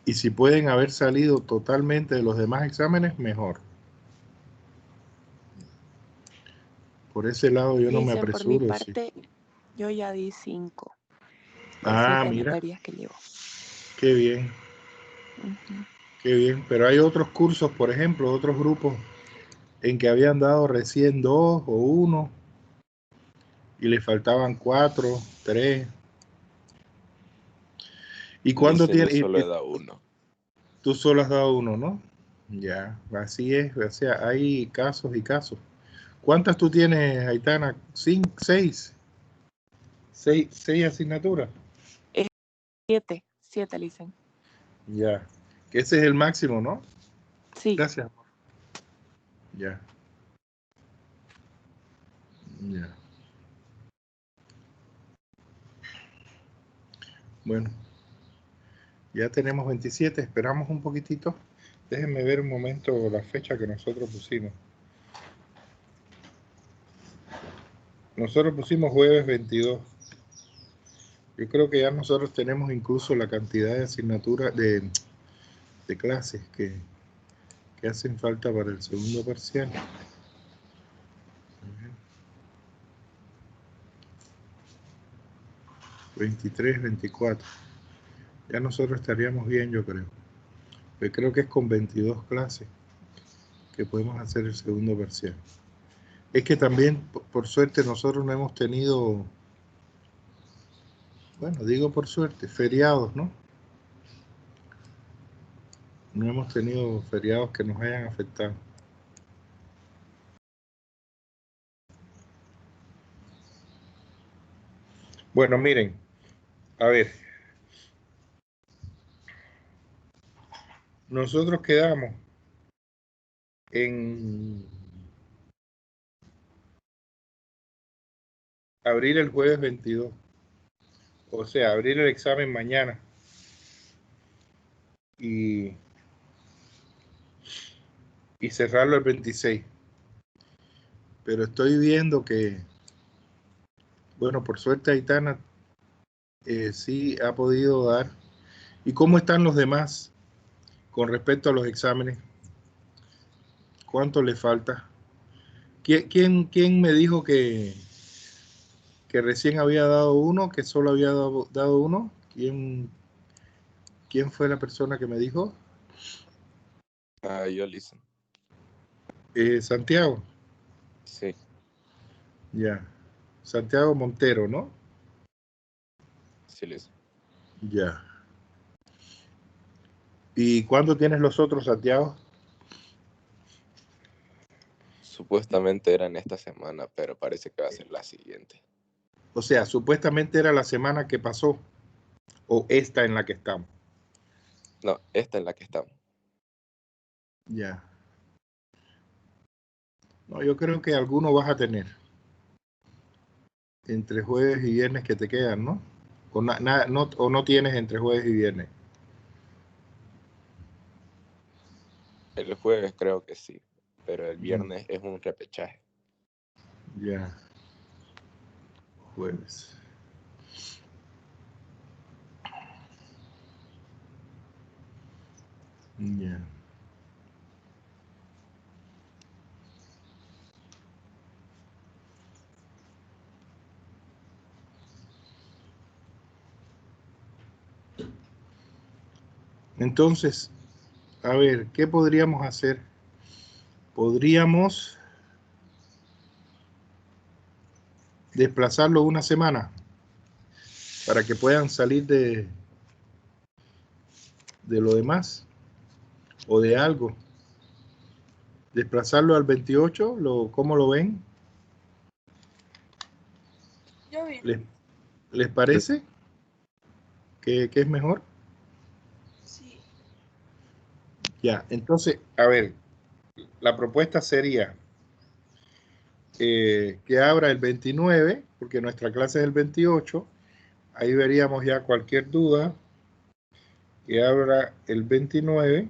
Y si pueden haber salido totalmente de los demás exámenes, mejor. Por ese lado yo no me Dicen, por mi apresuro. Sí. parte, yo ya di 5 de Ah, 7 mira, materias que llevo. qué bien, Ujú. qué bien. Pero hay otros cursos, por ejemplo, otros grupos en que habían dado recién 2 o 1 y le faltaban 4, 3. ¿Y cuándo Listen, yo tiene? solo he dado 1. Tú solo has dado 1, ¿no? Ya, así es. O sea, hay casos y casos. ¿Cuántas tú tienes, Aitana? 5, 6. 6 asignaturas. 7 dicen. Ya. Que ese es el máximo, ¿no? Sí. Gracias. Ya. Ya. Bueno. Ya tenemos 27. Esperamos un poquitito. Déjenme ver un momento la fecha que nosotros pusimos. Nosotros pusimos jueves 22. Yo creo que ya nosotros tenemos incluso la cantidad de asignaturas de clases que hacen falta para el segundo parcial. 23, 24. Ya nosotros estaríamos bien, yo creo. Yo creo que es con 22 clases que podemos hacer el segundo parcial. Es que también, por suerte, nosotros no hemos tenido, bueno, digo por suerte, feriados, ¿no? No hemos tenido feriados que nos hayan afectado. Bueno, miren, a ver, nosotros quedamos en abrir el jueves 22, o sea, abrir el examen mañana y cerrarlo el 26. Pero estoy viendo que, bueno, por suerte Aitana sí ha podido dar. ¿Y cómo están los demás con respecto a los exámenes? ¿Cuánto le falta? ¿Quién me dijo que recién había dado 1, que solo había dado 1? ¿Quién fue la persona que me dijo? Yo listen. Santiago. Sí. Ya. Santiago Montero, ¿no? Sí, listen. Ya. ¿Y cuándo tienes los otros, Santiago? Supuestamente era en esta semana, pero parece que va a ser la siguiente. O sea, supuestamente era la semana que pasó o esta en la que estamos. No, esta es la que estamos. Ya. No, yo creo que alguno vas a tener entre jueves y viernes que te quedan, ¿no? O no tienes entre jueves y viernes. El jueves creo que sí, pero el viernes es un repechaje. Ya. Jueves. Ya. Entonces, a ver, ¿qué podríamos hacer? Podríamos desplazarlo una semana para que puedan salir de lo demás o de algo. Desplazarlo al 28, ¿cómo lo ven? Yo vi. ¿Les parece que es mejor? Sí. Ya, entonces, a ver, la propuesta sería que abra el 29, porque nuestra clase es el 28. Ahí veríamos ya cualquier duda. Que abra el 29.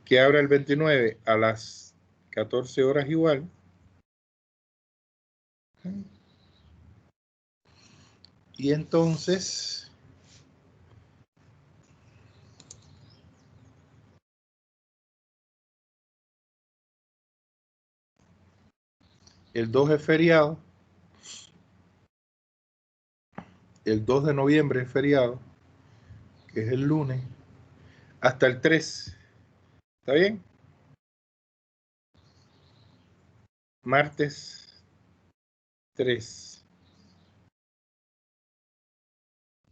Que abra el 29 a las 14 horas igual. Y entonces, el 2 es feriado, el 2 de noviembre es feriado, que es el lunes, hasta el 3. ¿Está bien? Martes 3.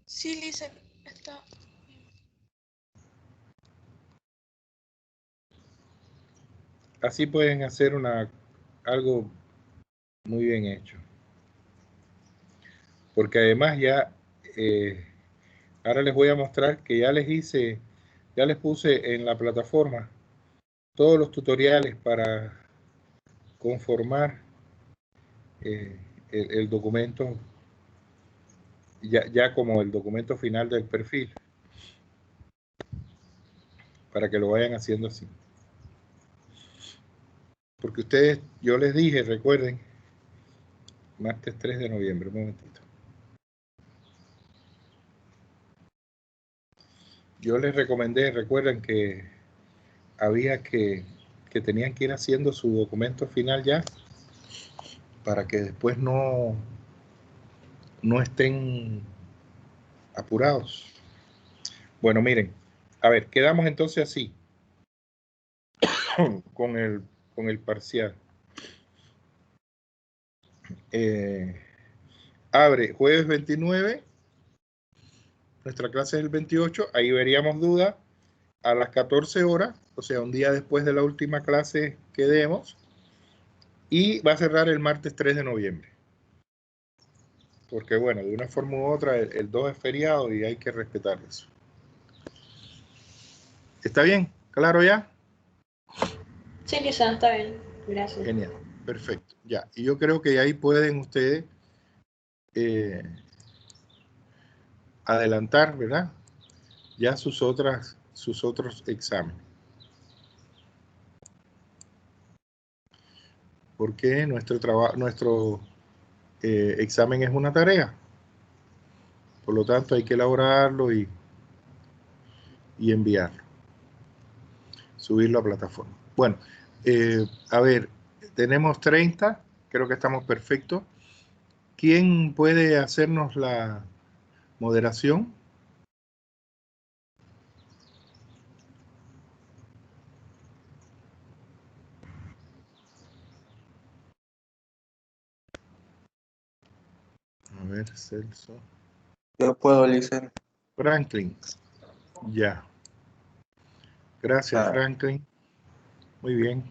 Sí, Lisa, está. Así pueden hacer algo muy bien hecho. Porque además ya, ahora les voy a mostrar que ya les puse en la plataforma todos los tutoriales para conformar el documento, ya como el documento final del perfil, para que lo vayan haciendo así. Porque ustedes, yo les dije, recuerden, martes 3 de noviembre, un momentito. Yo les recomendé, recuerden que había que tenían que ir haciendo su documento final ya, para que después no estén apurados. Bueno, miren, a ver, quedamos entonces así, con el parcial. Abre jueves 29, nuestra clase es el 28, ahí veríamos duda a las 14 horas, o sea, un día después de la última clase que demos, y va a cerrar el martes 3 de noviembre. Porque bueno, de una forma u otra, el 2 es feriado y hay que respetar eso. ¿Está bien? ¿Claro ya? Sí, quizás, está bien. Gracias. Genial, perfecto. Ya, y yo creo que ahí pueden ustedes adelantar, ¿verdad? Ya sus otros exámenes. Porque nuestro examen es una tarea. Por lo tanto, hay que elaborarlo y enviarlo. Subirlo a plataforma. Bueno, a ver, tenemos 30, creo que estamos perfectos. ¿Quién puede hacernos la moderación? A ver, Celso. Yo puedo, Lisa. Franklin. Ya. Gracias, Franklin. Muy bien.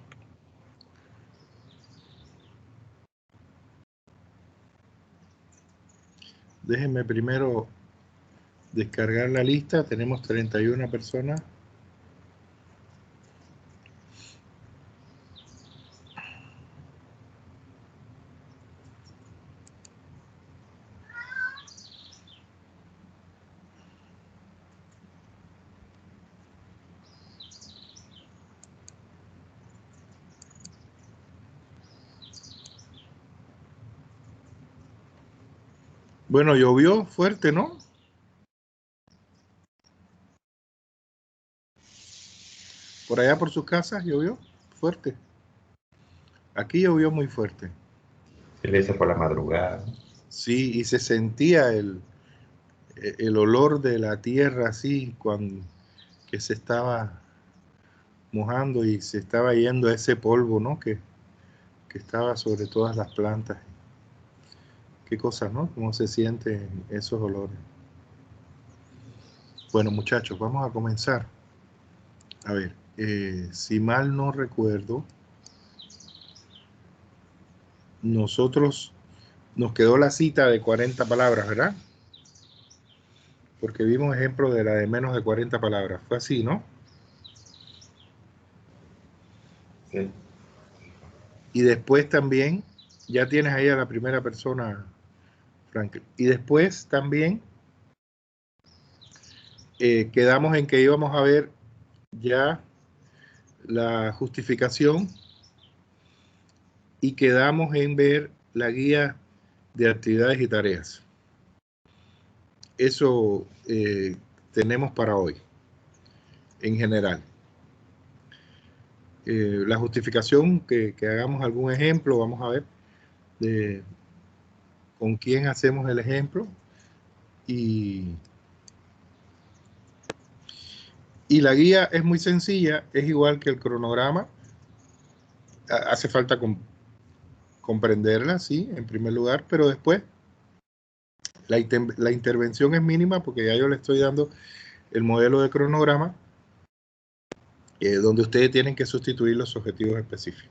Déjenme primero descargar la lista. Tenemos 31 personas. Bueno, llovió fuerte, ¿no? Por allá por sus casas llovió fuerte. Aquí llovió muy fuerte. Se le hizo por la madrugada. Sí, y se sentía el olor de la tierra así, que se estaba mojando y se estaba yendo ese polvo, ¿no? Que estaba sobre todas las plantas. Qué cosa, ¿no? Cómo se sienten esos olores. Bueno, muchachos, vamos a comenzar. A ver, si mal no recuerdo, nosotros nos quedó la cita de 40 palabras, ¿verdad? Porque vimos ejemplo de la de menos de 40 palabras. Fue así, ¿no? Sí. Y después también, ya tienes ahí a la primera persona, Franklin. Y después también quedamos en que íbamos a ver ya la justificación y quedamos en ver la guía de actividades y tareas. Eso tenemos para hoy, en general. La justificación, que hagamos algún ejemplo, vamos a ver con quién hacemos el ejemplo. Y la guía es muy sencilla, es igual que el cronograma. Hace falta comprenderla, sí, en primer lugar, pero después la intervención es mínima porque ya yo le estoy dando el modelo de cronograma donde ustedes tienen que sustituir los objetivos específicos.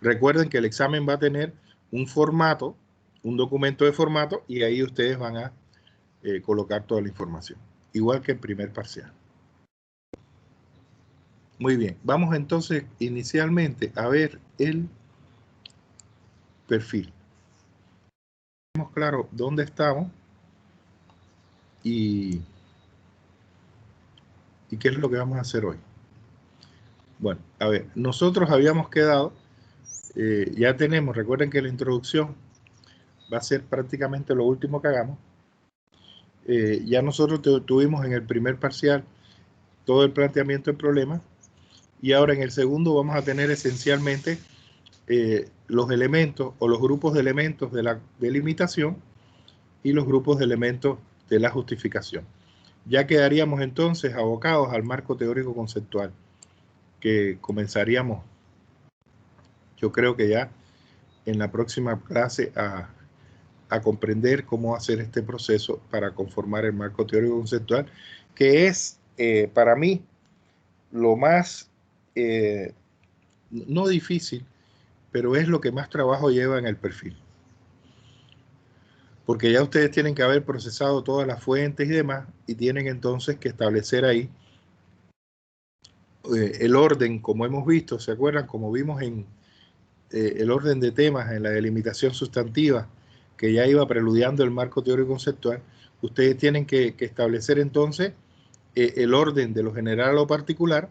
Recuerden que el examen va a tener un formato, un documento de formato, y ahí ustedes van a colocar toda la información, igual que el primer parcial. Muy bien, vamos entonces inicialmente a ver el perfil. Tenemos claro dónde estamos y qué es lo que vamos a hacer hoy. Bueno, a ver, nosotros habíamos quedado, ya tenemos, recuerden que la introducción va a ser prácticamente lo último que hagamos. Ya nosotros tuvimos en el primer parcial todo el planteamiento del problema y ahora en el segundo vamos a tener esencialmente los elementos o los grupos de elementos de la delimitación y los grupos de elementos de la justificación. Ya quedaríamos entonces abocados al marco teórico conceptual, que comenzaríamos, yo creo que ya en la próxima clase, a comprender cómo hacer este proceso para conformar el marco teórico conceptual, que es para mí lo más, no difícil, pero es lo que más trabajo lleva en el perfil. Porque ya ustedes tienen que haber procesado todas las fuentes y demás, y tienen entonces que establecer ahí el orden, como hemos visto, ¿se acuerdan? Como vimos en el orden de temas en la delimitación sustantiva, que ya iba preludiando el marco teórico conceptual, ustedes tienen que establecer entonces el orden de lo general a lo particular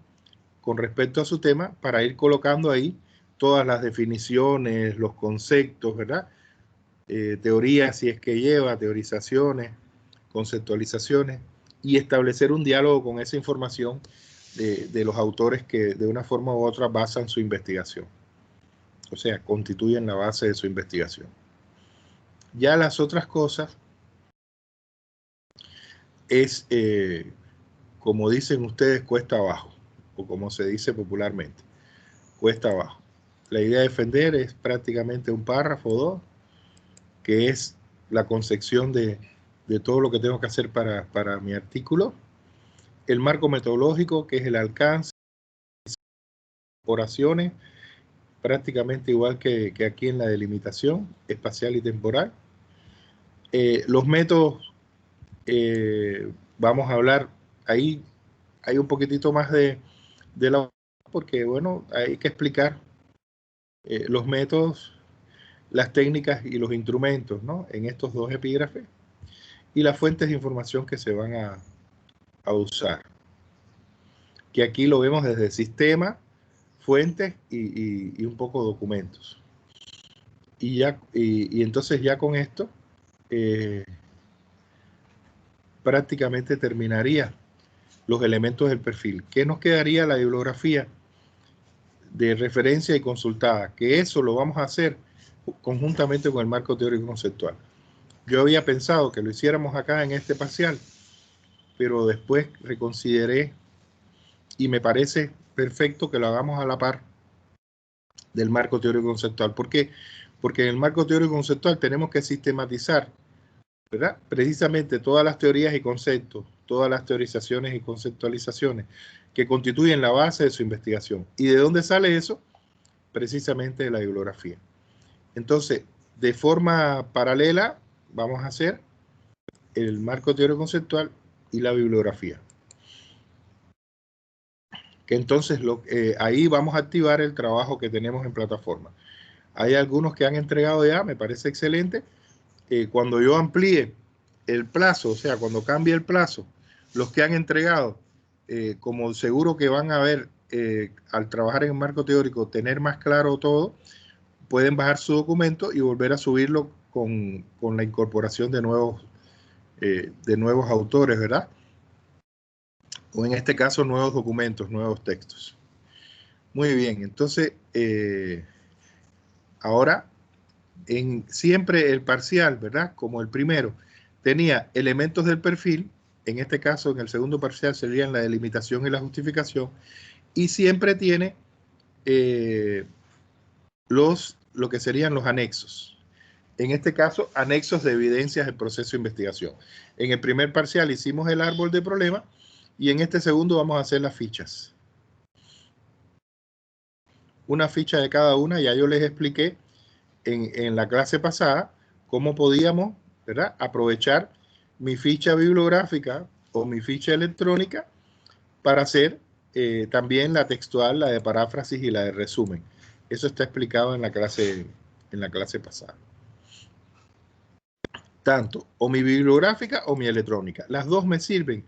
con respecto a su tema, para ir colocando ahí todas las definiciones, los conceptos, ¿verdad? Teorías, si es que lleva, teorizaciones, conceptualizaciones, y establecer un diálogo con esa información de los autores que de una forma u otra basan su investigación. O sea, constituyen la base de su investigación. Ya las otras cosas es, como dicen ustedes, cuesta abajo, o como se dice popularmente, cuesta abajo. La idea de defender es prácticamente un párrafo o dos, que es la concepción de todo lo que tengo que hacer para mi artículo. El marco metodológico, que es el alcance, oraciones, prácticamente igual que aquí en la delimitación espacial y temporal. Los métodos, vamos a hablar, ahí hay un poquitito más de la, porque bueno, hay que explicar los métodos, las técnicas y los instrumentos, ¿no? En estos dos epígrafes, y las fuentes de información que se van a usar. Que aquí lo vemos desde sistema, fuentes y un poco documentos. Y entonces ya con esto prácticamente terminaría los elementos del perfil. ¿Qué nos quedaría? La bibliografía de referencia y consultada, que eso lo vamos a hacer conjuntamente con el marco teórico conceptual. Yo había pensado que lo hiciéramos acá en este parcial, pero después reconsideré y me parece perfecto que lo hagamos a la par del marco teórico conceptual. ¿Por qué? Porque en el marco teórico conceptual tenemos que sistematizar, ¿verdad? Precisamente todas las teorías y conceptos, todas las teorizaciones y conceptualizaciones que constituyen la base de su investigación. ¿Y de dónde sale eso? Precisamente de la bibliografía. Entonces, de forma paralela, vamos a hacer el marco teórico conceptual y la bibliografía. Que entonces ahí vamos a activar el trabajo que tenemos en plataforma. Hay algunos que han entregado ya, me parece excelente. Cuando yo amplíe el plazo, o sea, cuando cambie el plazo, los que han entregado, como seguro que van a haber al trabajar en el marco teórico, tener más claro todo, pueden bajar su documento y volver a subirlo con la incorporación de nuevos autores, ¿verdad? O en este caso, nuevos documentos, nuevos textos. Muy bien, entonces, ahora, siempre el parcial, ¿verdad? Como el primero, tenía elementos del perfil, en este caso, en el segundo parcial serían la delimitación y la justificación, y siempre tiene lo que serían los anexos. En este caso, anexos de evidencias del proceso de investigación. En el primer parcial hicimos el árbol de problemas y en este segundo vamos a hacer las fichas. Una ficha de cada una, ya yo les expliqué en la clase pasada cómo podíamos, ¿verdad?, aprovechar mi ficha bibliográfica o mi ficha electrónica para hacer también la textual, la de paráfrasis y la de resumen. Eso está explicado en la clase pasada. Tanto o mi bibliográfica o mi electrónica. Las dos me sirven,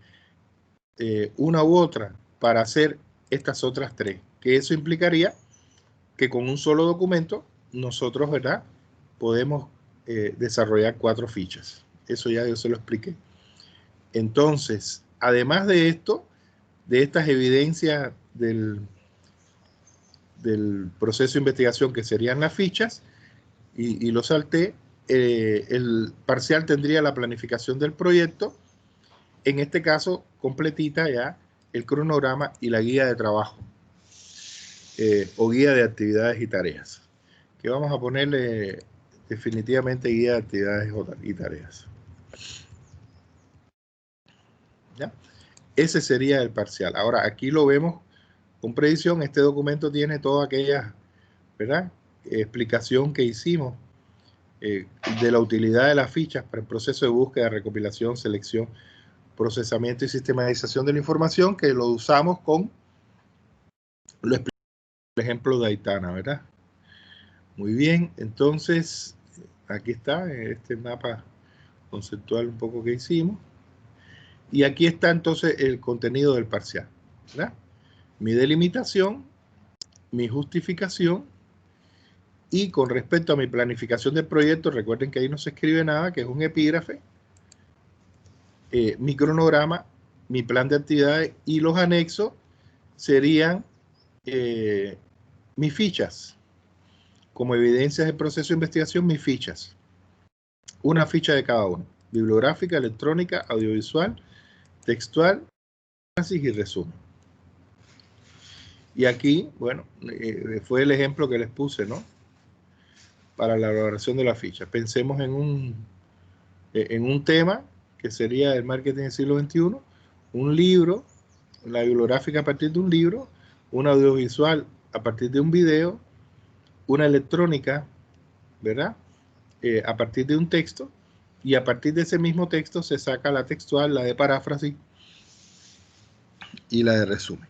una u otra, para hacer estas otras tres. Que eso implicaría que con un solo documento nosotros, ¿verdad?, podemos desarrollar 4 fichas. Eso ya yo se lo expliqué. Entonces, además de esto, de estas evidencias del proceso de investigación que serían las fichas, y lo salté, el parcial tendría la planificación del proyecto, en este caso completita ya el cronograma y la guía de trabajo, o guía de actividades y tareas, que vamos a ponerle definitivamente guía de actividades y tareas. ¿Ya? Ese sería el parcial. Ahora, aquí lo vemos con precisión. Este documento tiene toda aquella, ¿verdad?, explicación que hicimos de la utilidad de las fichas para el proceso de búsqueda, recopilación, selección, procesamiento y sistematización de la información, que lo usamos con el ejemplo de Aitana, ¿verdad? Muy bien, entonces aquí está este mapa conceptual un poco que hicimos. Y aquí está entonces el contenido del parcial, ¿verdad? Mi delimitación, mi justificación, y con respecto a mi planificación del proyecto, recuerden que ahí no se escribe nada, que es un epígrafe, mi cronograma, mi plan de actividades y los anexos serían mis fichas. Como evidencias del proceso de investigación, mis fichas. Una ficha de cada uno. Bibliográfica, electrónica, audiovisual, textual, análisis y resumen. Y aquí, bueno, fue el ejemplo que les puse, ¿no?, para la elaboración de la ficha. Pensemos en un tema que sería el marketing del siglo XXI, un libro, la bibliográfica a partir de un libro, un audiovisual a partir de un video, una electrónica, ¿verdad?, a partir de un texto, y a partir de ese mismo texto se saca la textual, la de paráfrasis y la de resumen.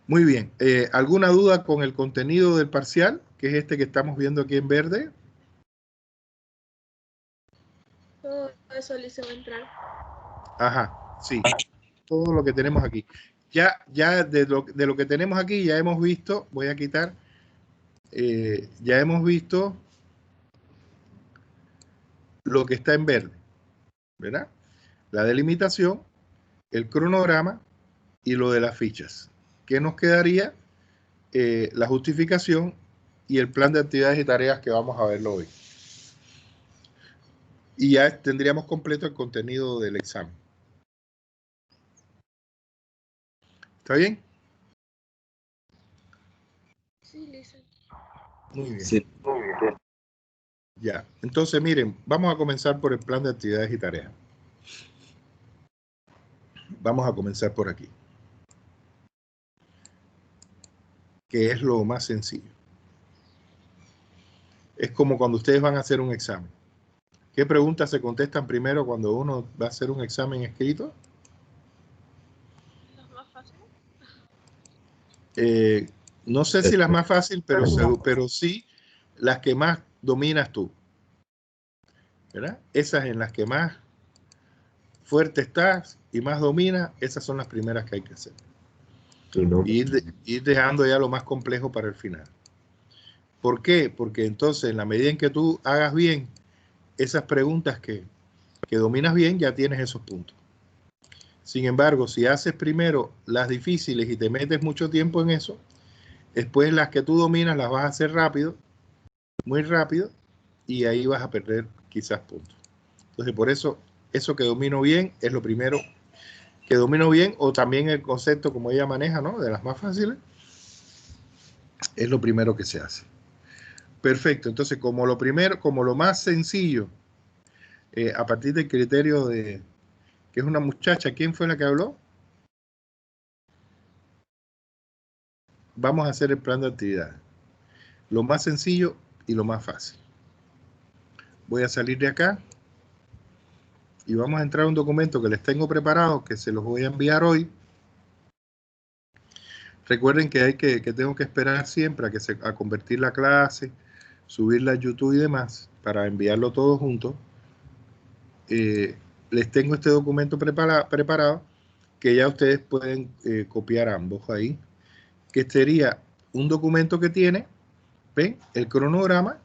Muy bien, ¿alguna duda con el contenido del parcial, que es este que estamos viendo aquí en verde? Todo eso le hice entrar. Ajá, sí, todo lo que tenemos aquí. Ya de lo que tenemos aquí ya hemos visto, voy a quitar, ya hemos visto lo que está en verde, ¿verdad? La delimitación, el cronograma y lo de las fichas. ¿Qué nos quedaría? La justificación y el plan de actividades y tareas que vamos a verlo hoy. Y ya tendríamos completo el contenido del examen. ¿Está bien? Sí, Lisa. Muy bien. Sí. Ya, entonces miren, vamos a comenzar por el plan de actividades y tareas. Vamos a comenzar por aquí, que es lo más sencillo. Es como cuando ustedes van a hacer un examen. ¿Qué preguntas se contestan primero cuando uno va a hacer un examen escrito? ¿Las más fáciles? No sé si las más fáciles, pero sí las que más dominas tú, ¿verdad? Esas en las que más fuerte estás y más dominas, esas son las primeras que hay que hacer. Ir dejando ya lo más complejo para el final. ¿Por qué? Porque entonces en la medida en que tú hagas bien esas preguntas que dominas bien, ya tienes esos puntos. Sin embargo, si haces primero las difíciles y te metes mucho tiempo en eso, después las que tú dominas las vas a hacer rápido, muy rápido, y ahí vas a perder quizás puntos. Entonces, por eso que domino bien es lo primero que domino bien, o también el concepto como ella maneja, ¿no? De las más fáciles, es lo primero que se hace. Perfecto, entonces como lo más sencillo, a partir del criterio de que es una muchacha, ¿quién fue la que habló? Vamos a hacer el plan de actividad. Lo más sencillo y lo más fácil. Voy a salir de acá y vamos a entrar a un documento que les tengo preparado, que se los voy a enviar hoy. Recuerden que tengo que esperar siempre a convertir la clase, subirla a YouTube y demás, para enviarlo todo junto. Les tengo este documento preparado, que ya ustedes pueden copiar ambos ahí, que sería un documento que tiene, ¿ven? El cronograma,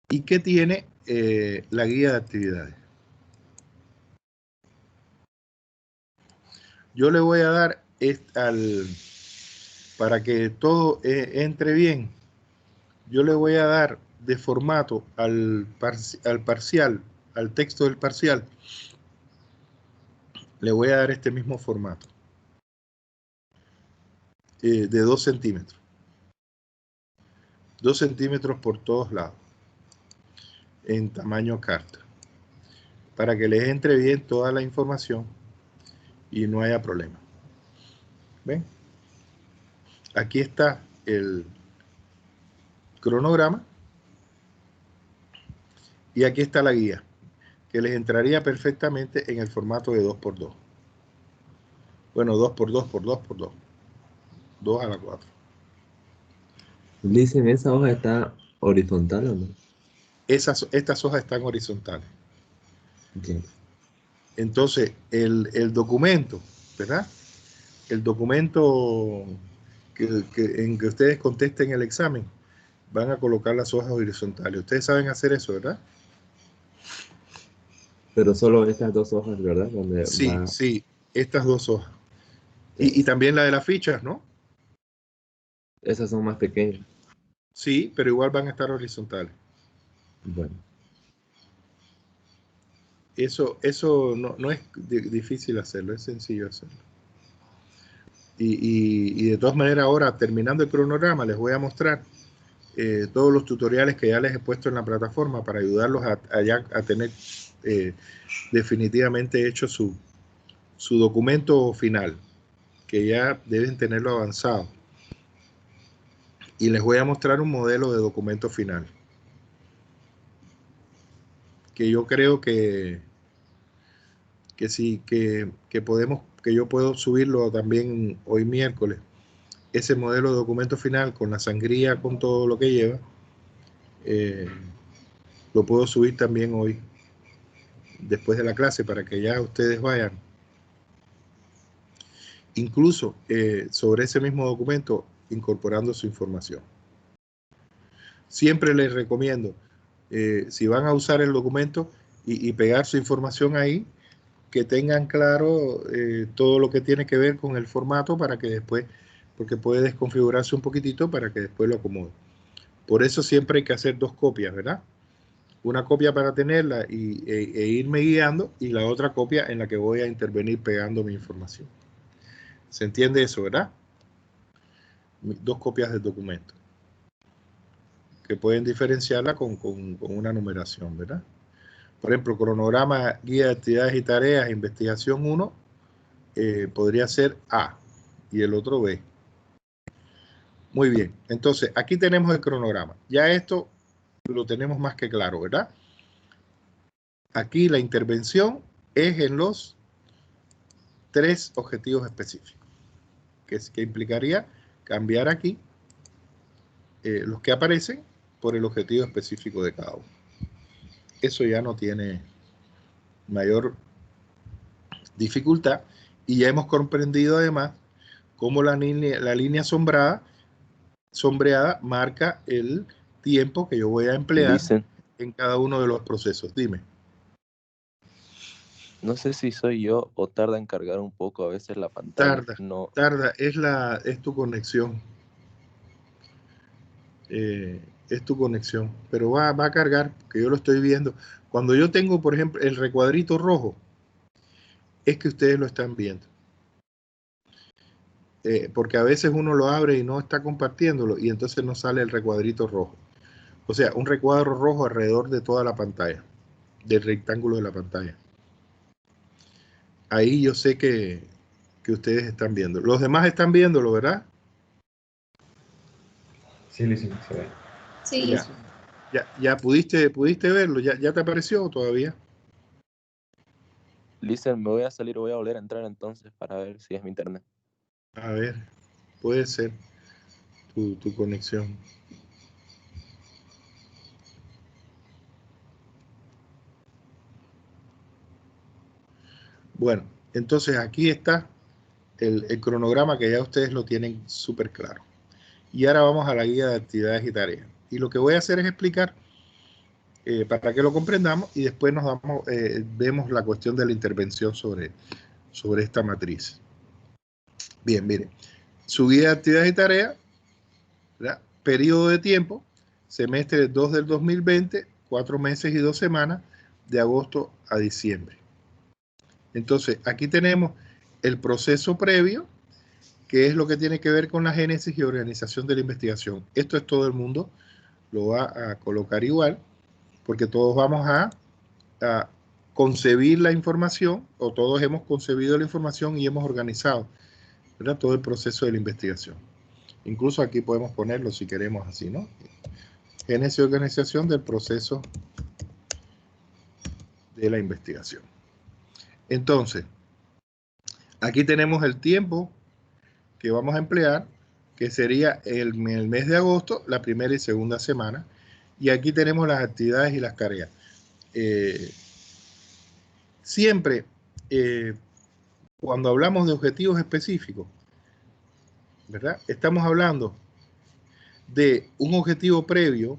y que tiene la guía de actividades. Yo le voy a dar para que todo entre bien, yo le voy a dar de formato al parcial, al texto del parcial, le voy a dar este mismo formato, de 2 centímetros. 2 centímetros por todos lados, en tamaño carta, para que les entre bien toda la información y no haya problema. ¿Ven? Aquí está el cronograma y aquí está la guía, que les entraría perfectamente en el formato de 2×2. Bueno, 2×2×2×2. 2 a la 4. Dicen, ¿esa hoja está horizontal o no? Estas hojas están horizontales. Okay. Entonces, el documento, ¿verdad? El documento en que ustedes contesten el examen, van a colocar las hojas horizontales. Ustedes saben hacer eso, ¿verdad? Pero solo estas 2 hojas, ¿verdad? Donde Sí, estas 2 hojas. Y también la de las fichas, ¿no? Esas son más pequeñas. Sí, pero igual van a estar horizontales. Bueno. Eso no es difícil hacerlo, es sencillo hacerlo. Y de todas maneras, ahora, terminando el cronograma, les voy a mostrar todos los tutoriales que ya les he puesto en la plataforma para ayudarlos a tener definitivamente hecho su documento final, que ya deben tenerlo avanzado. Y les voy a mostrar un modelo de documento final, que yo creo que sí, que yo puedo subirlo también hoy miércoles. Ese modelo de documento final con la sangría, con todo lo que lleva, lo puedo subir también hoy, después de la clase, para que ya ustedes vayan. Incluso sobre ese mismo documento, incorporando su información. Siempre les recomiendo, si van a usar el documento y pegar su información ahí, que tengan claro todo lo que tiene que ver con el formato, para que después, porque puede desconfigurarse un poquitito para que después lo acomode. Por eso siempre hay que hacer 2 copias, ¿verdad? Una copia para tenerla e irme guiando, y la otra copia en la que voy a intervenir pegando mi información. ¿Se entiende eso, verdad? 2 copias del documento, que pueden diferenciarla con una numeración, ¿verdad? Por ejemplo, cronograma, guía de actividades y tareas, investigación 1, podría ser A y el otro B. Muy bien, entonces aquí tenemos el cronograma. Ya esto lo tenemos más que claro, ¿verdad? Aquí la intervención es en los 3 objetivos específicos, que implicaría cambiar aquí los que aparecen por el objetivo específico de cada uno. Eso ya no tiene mayor dificultad, Y ya hemos comprendido además cómo la línea sombreada marca el tiempo que yo voy a emplear Listen, en cada uno de los procesos. Dime. no sé si soy yo o tarda en cargar un poco a veces la pantalla. No, Tarda, es tu conexión. Es tu conexión, pero va a cargar, que yo lo estoy viendo. Cuando yo tengo, por ejemplo, el recuadrito rojo, es que ustedes lo están viendo. Porque a veces uno lo abre y no está compartiéndolo y entonces no sale el recuadrito rojo. O sea, un recuadro rojo alrededor de toda la pantalla, del rectángulo de la pantalla. Ahí yo sé que ustedes están viendo. Los demás están viéndolo, ¿verdad? Sí, Listen, se ve. Sí. Ya pudiste verlo, ya te apareció o todavía. listen, me voy a salir, voy a volver a entrar entonces para ver si es mi internet. A ver, puede ser tu conexión. Bueno, entonces aquí está el cronograma que ya ustedes lo tienen súper claro. Y ahora vamos a la guía de actividades y tareas. Y lo que voy a hacer es explicar para que lo comprendamos y después vemos la cuestión de la intervención sobre esta matriz. Bien, miren. Su guía de actividades y tareas, ¿verdad? Periodo de tiempo, semestre 2 del 2020, 4 meses y 2 semanas, de agosto a diciembre. Entonces, aquí tenemos el proceso previo, que es lo que tiene que ver con la génesis y organización de la investigación. Esto es todo el mundo, lo va a colocar igual, porque todos vamos a concebir la información, o todos hemos concebido la información y hemos organizado, ¿verdad?, todo el proceso de la investigación. Incluso aquí podemos ponerlo si queremos así, ¿no? Génesis y organización del proceso de la investigación. Entonces, aquí tenemos el tiempo que vamos a emplear, que sería el mes de agosto, la primera y segunda semana. Y aquí tenemos las actividades y las tareas. Siempre, cuando hablamos de objetivos específicos, ¿verdad?, estamos hablando de un objetivo previo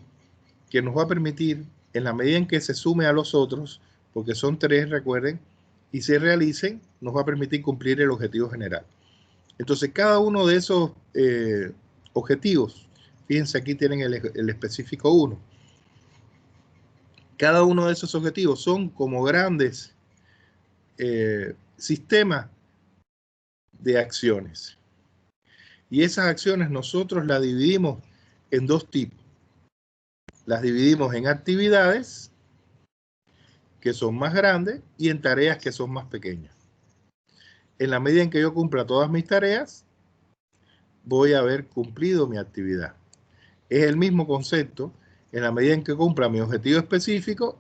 que nos va a permitir, en la medida en que se sume a los otros, porque son 3, recuerden, y se realicen, nos va a permitir cumplir el objetivo general. Entonces, cada uno de esos objetivos, fíjense, aquí tienen el específico 1. Cada uno de esos objetivos son como grandes sistemas de acciones. Y esas acciones nosotros las dividimos en 2 tipos. Las dividimos en actividades, que son más grandes, y en tareas que son más pequeñas. En la medida en que yo cumpla todas mis tareas, voy a haber cumplido mi actividad. Es el mismo concepto. En la medida en que cumpla mi objetivo específico,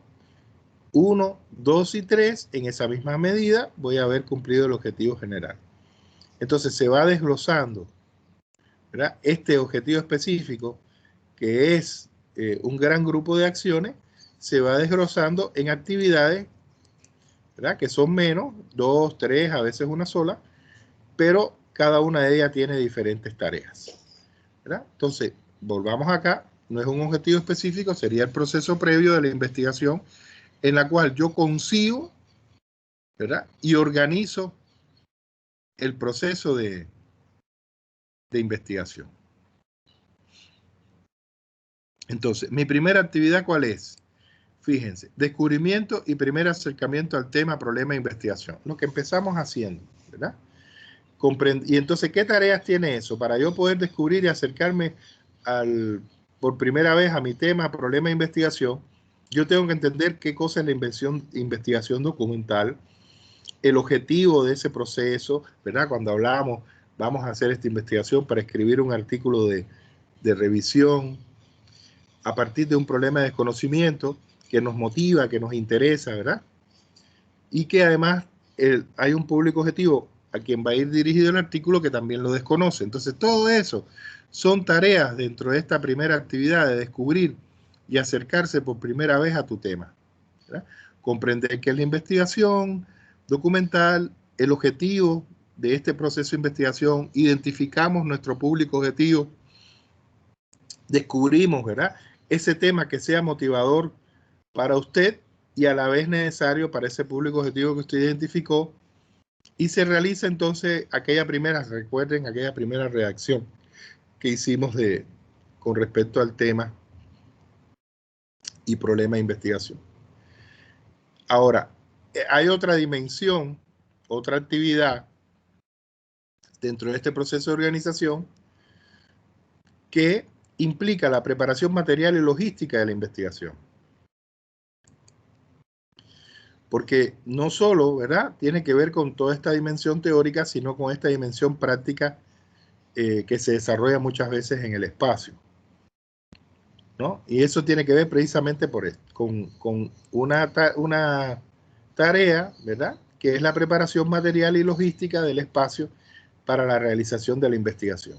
1, 2 y 3, en esa misma medida voy a haber cumplido el objetivo general. Entonces se va desglosando, ¿verdad?, este objetivo específico, que es un gran grupo de acciones, se va desglosando en actividades, ¿verdad?, que son menos, 2, 3, a veces una sola, pero cada una de ellas tiene diferentes tareas, ¿verdad? Entonces, volvamos acá, no es un objetivo específico, sería el proceso previo de la investigación, en la cual yo concibo, ¿verdad?, y organizo el proceso de investigación. Entonces, mi primera actividad, ¿cuál es? Fíjense, descubrimiento y primer acercamiento al tema, problema e investigación. Lo que empezamos haciendo, ¿verdad? Y entonces, ¿qué tareas tiene eso? Para yo poder descubrir y acercarme por primera vez a mi tema, problema e investigación, yo tengo que entender qué cosa es la investigación documental, el objetivo de ese proceso, ¿verdad? Cuando hablamos, vamos a hacer esta investigación para escribir un artículo de revisión a partir de un problema de desconocimiento que nos motiva, que nos interesa, ¿verdad? Y que además hay un público objetivo a quien va a ir dirigido el artículo que también lo desconoce. Entonces, todo eso son tareas dentro de esta primera actividad de descubrir y acercarse por primera vez a tu tema, ¿verdad? Comprender qué es la investigación documental, el objetivo de este proceso de investigación, identificamos nuestro público objetivo, descubrimos, ¿verdad?, ese tema que sea motivador para usted y a la vez necesario para ese público objetivo que usted identificó, y se realiza entonces aquella primera, recuerden, aquella primera reacción que hicimos con respecto al tema y problema de investigación. Ahora, hay otra dimensión, otra actividad dentro de este proceso de organización que implica la preparación material y logística de la investigación. Porque no solo, ¿verdad?, tiene que ver con toda esta dimensión teórica, sino con esta dimensión práctica que se desarrolla muchas veces en el espacio, ¿no? Y eso tiene que ver precisamente con una tarea, ¿verdad?, que es la preparación material y logística del espacio para la realización de la investigación.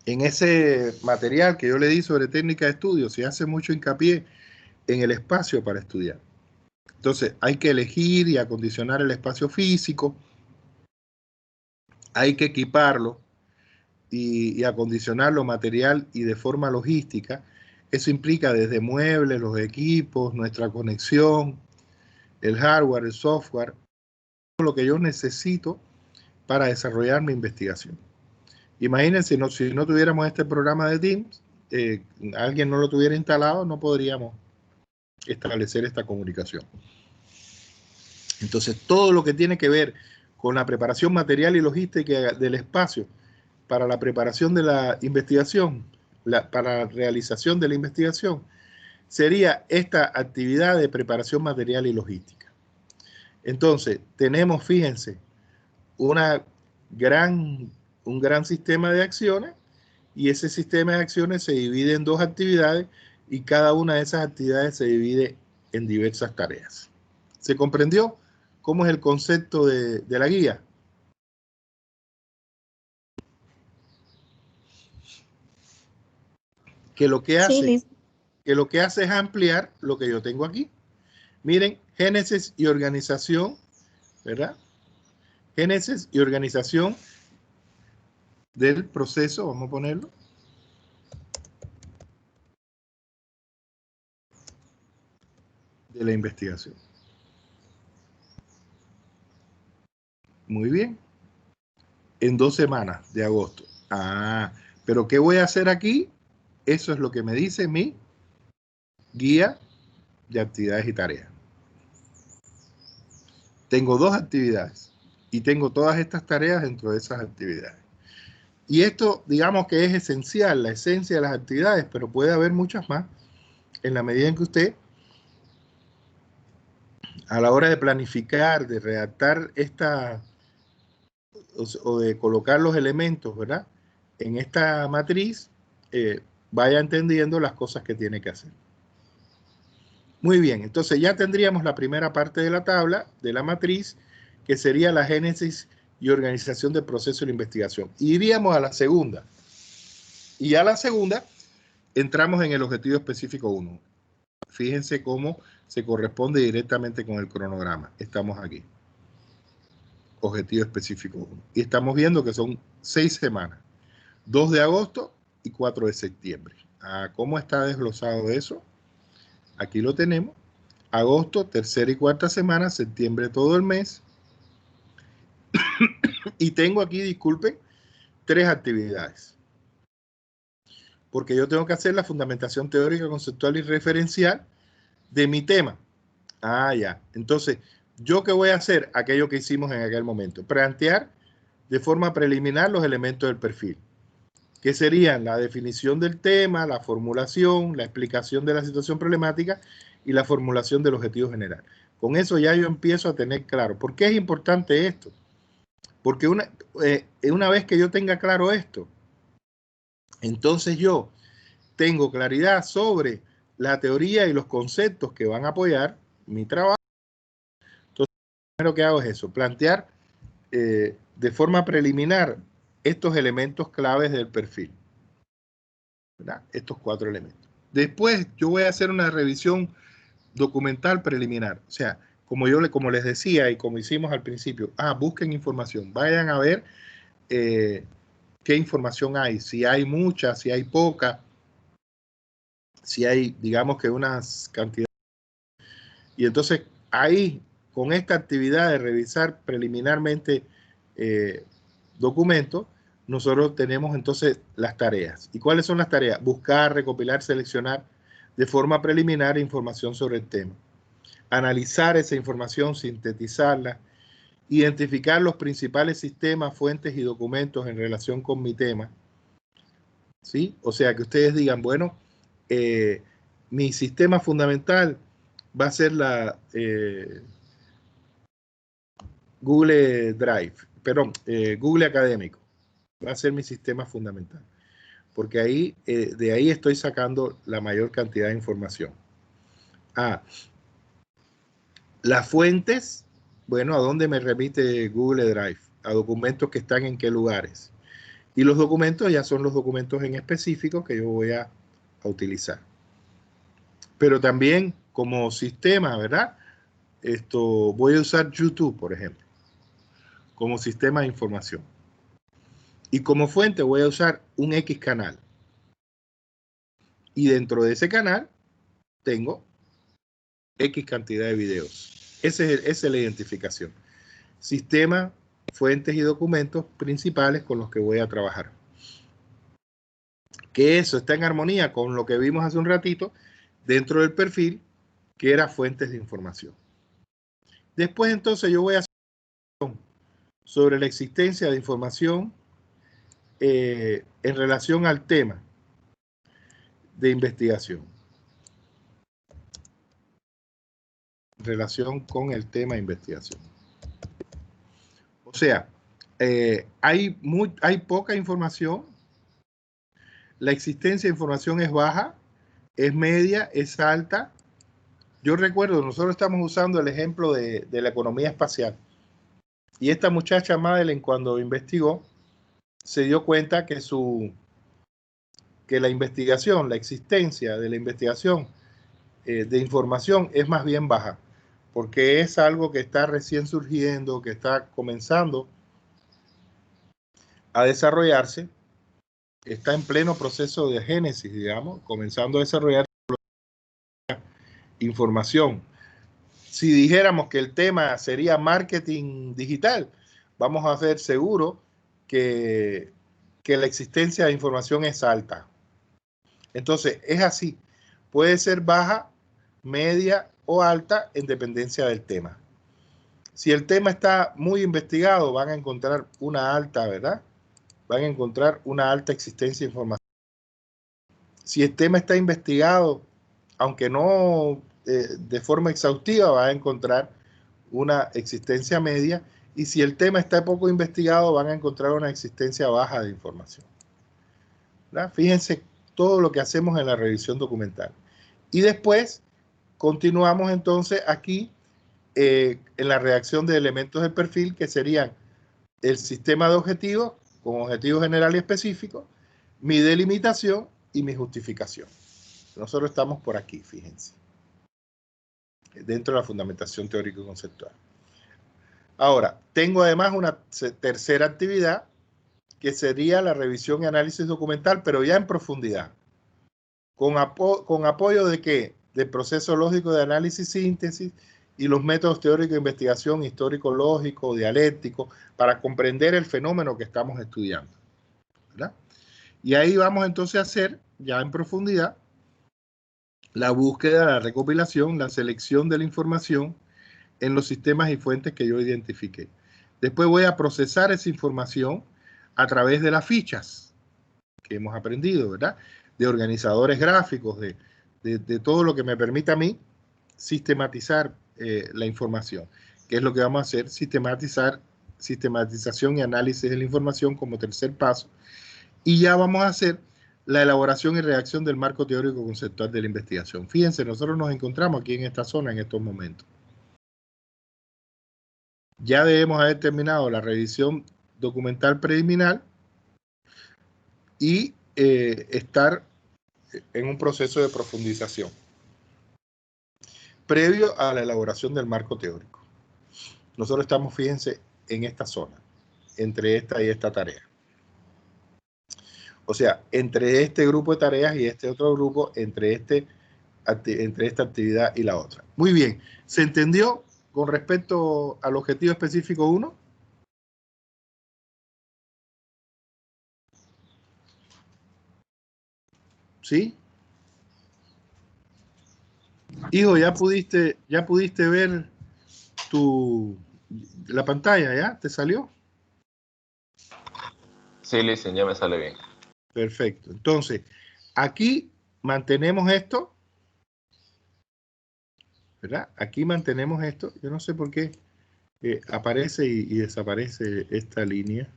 En ese material que yo le di sobre técnica de estudio, se hace mucho hincapié en el espacio para estudiar. Entonces, hay que elegir y acondicionar el espacio físico, hay que equiparlo y acondicionarlo material y de forma logística. Eso implica desde muebles, los equipos, nuestra conexión, el hardware, el software, todo lo que yo necesito para desarrollar mi investigación. Imagínense, si no tuviéramos este programa de Teams, alguien no lo tuviera instalado, no podríamos establecer esta comunicación. Entonces, todo lo que tiene que ver con la preparación material y logística del espacio para la preparación de la investigación, para la realización de la investigación, sería esta actividad de preparación material y logística. Entonces, tenemos, fíjense, un gran sistema de acciones, y ese sistema de acciones se divide en dos actividades y cada una de esas actividades se divide en diversas tareas. ¿Se comprendió cómo es el concepto de la guía? Que lo que hace es ampliar lo que yo tengo aquí. Miren, génesis y organización, ¿verdad? Génesis y organización del proceso, vamos a ponerlo. De la investigación. Muy bien. En 2 semanas de agosto. Ah, pero ¿qué voy a hacer aquí? Eso es lo que me dice mi guía de actividades y tareas. Tengo 2 actividades y tengo todas estas tareas dentro de esas actividades. Y esto, digamos que es esencial, la esencia de las actividades, pero puede haber muchas más en la medida en que usted, a la hora de planificar, de redactar o de colocar los elementos, ¿verdad?, en esta matriz, vaya entendiendo las cosas que tiene que hacer. Muy bien, entonces ya tendríamos la primera parte de la tabla, de la matriz, que sería la génesis y organización del proceso de investigación. Iríamos a la segunda. Y a la segunda entramos en el objetivo específico 1. Fíjense cómo se corresponde directamente con el cronograma. Estamos aquí. Objetivo específico 1. Y estamos viendo que son 6 semanas. 2 de agosto y 4 de septiembre. ¿Cómo está desglosado eso? Aquí lo tenemos. Agosto, tercera y cuarta semana, septiembre todo el mes. Y tengo aquí, disculpen, 3 actividades. Porque yo tengo que hacer la fundamentación teórica, conceptual y referencial de mi tema. Ya. Entonces, ¿yo qué voy a hacer? Aquello que hicimos en aquel momento. Plantear de forma preliminar los elementos del perfil, que serían la definición del tema, la formulación, la explicación de la situación problemática y la formulación del objetivo general. Con eso ya yo empiezo a tener claro. ¿Por qué es importante esto? Porque una vez que yo tenga claro esto, entonces yo tengo claridad sobre la teoría y los conceptos que van a apoyar mi trabajo. Entonces, lo primero que hago es eso, plantear de forma preliminar estos elementos claves del perfil, ¿verdad? Estos 4 elementos. Después yo voy a hacer una revisión documental preliminar. O sea, como les decía y como hicimos al principio, busquen información, vayan a ver qué información hay, si hay mucha, si hay poca, si hay, digamos que unas cantidades. Y entonces ahí, con esta actividad de revisar preliminarmente documentos, nosotros tenemos entonces las tareas. ¿Y cuáles son las tareas? Buscar, recopilar, seleccionar de forma preliminar información sobre el tema. Analizar esa información, sintetizarla, identificar los principales sistemas, fuentes y documentos en relación con mi tema. ¿Sí? O sea, que ustedes digan, bueno, mi sistema fundamental va a ser la Google Drive, perdón, Google Académico. Va a ser mi sistema fundamental. Porque ahí, de ahí estoy sacando la mayor cantidad de información. Las fuentes, bueno, ¿a dónde me remite Google Drive? A documentos que están en qué lugares. Y los documentos ya son los documentos en específico que yo voy a utilizar. Pero también como sistema, ¿verdad? Voy a usar YouTube, por ejemplo, como sistema de información. Y como fuente voy a usar un X canal. Y dentro de ese canal tengo X cantidad de videos. Esa es la identificación. Sistema, fuentes y documentos principales con los que voy a trabajar. Que eso está en armonía con lo que vimos hace un ratito dentro del perfil, que era fuentes de información. Después entonces yo voy a hacer sobre la existencia de información en relación al tema de investigación. En relación con el tema de investigación. O sea, hay poca información, la existencia de información es baja, es media, es alta. Yo recuerdo, nosotros estamos usando el ejemplo de la economía espacial. Y esta muchacha Madeleine, cuando investigó, se dio cuenta que la investigación, la existencia de la investigación de información es más bien baja, porque es algo que está recién surgiendo, que está comenzando a desarrollarse, está en pleno proceso de génesis, digamos, comenzando a desarrollar información. Si dijéramos que el tema sería marketing digital, vamos a ser seguros que la existencia de información es alta. Entonces, es así. Puede ser baja, media o alta en dependencia del tema. Si el tema está muy investigado, van a encontrar una alta, ¿verdad? Van a encontrar una alta existencia de información. Si el tema está investigado, aunque no de forma exhaustiva, van a encontrar una existencia media. Y si el tema está poco investigado, van a encontrar una existencia baja de información. ¿Verdad? Fíjense todo lo que hacemos en la revisión documental. Y después continuamos entonces aquí en la redacción de elementos del perfil, que serían el sistema de objetivos, con objetivos generales y específicos, mi delimitación y mi justificación. Nosotros estamos por aquí, fíjense, dentro de la fundamentación teórico-conceptual. Ahora, tengo además una tercera actividad, que sería la revisión y análisis documental, pero ya en profundidad. ¿Con apoyo de qué? Del proceso lógico de análisis y síntesis y los métodos teóricos de investigación histórico-lógico, dialéctico, para comprender el fenómeno que estamos estudiando, ¿verdad? Y ahí vamos entonces a hacer, ya en profundidad, la búsqueda, la recopilación, la selección de la información en los sistemas y fuentes que yo identifiqué. Después voy a procesar esa información a través de las fichas que hemos aprendido, ¿verdad? De organizadores gráficos, de todo lo que me permita a mí sistematizar la información. ¿Qué es lo que vamos a hacer? Sistematización y análisis de la información como tercer paso. Y ya vamos a hacer la elaboración y redacción del marco teórico conceptual de la investigación. Fíjense, nosotros nos encontramos aquí en esta zona en estos momentos. Ya debemos haber terminado la revisión documental preliminar y estar en un proceso de profundización. previo a la elaboración del marco teórico. Nosotros estamos, fíjense, en esta zona, entre esta y esta tarea. O sea, entre este grupo de tareas y este otro grupo, entre esta actividad y la otra. Muy bien, ¿se entendió con respecto al objetivo específico 1? ¿Sí? Hijo, ya pudiste ver la pantalla, ¿ya? ¿Te salió? Sí, listen, ya me sale bien. Perfecto. Entonces, aquí mantenemos esto, ¿verdad? Aquí mantenemos esto. Yo no sé por qué aparece y desaparece esta línea,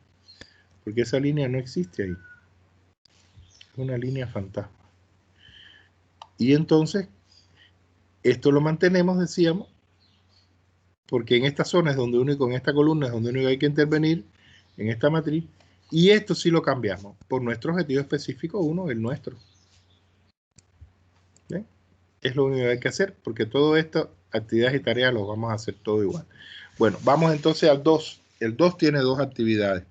porque esa línea no existe ahí. Es una línea fantasma. Y entonces, esto lo mantenemos, decíamos, porque en esta zona es donde único, en esta columna es donde único hay que intervenir, en esta matriz, y esto sí lo cambiamos por nuestro objetivo específico 1, el nuestro. ¿Ven? Es lo único que hay que hacer, porque todo esto, actividades y tareas, los vamos a hacer todo igual. Bueno, vamos entonces al 2. El 2 tiene 2 actividades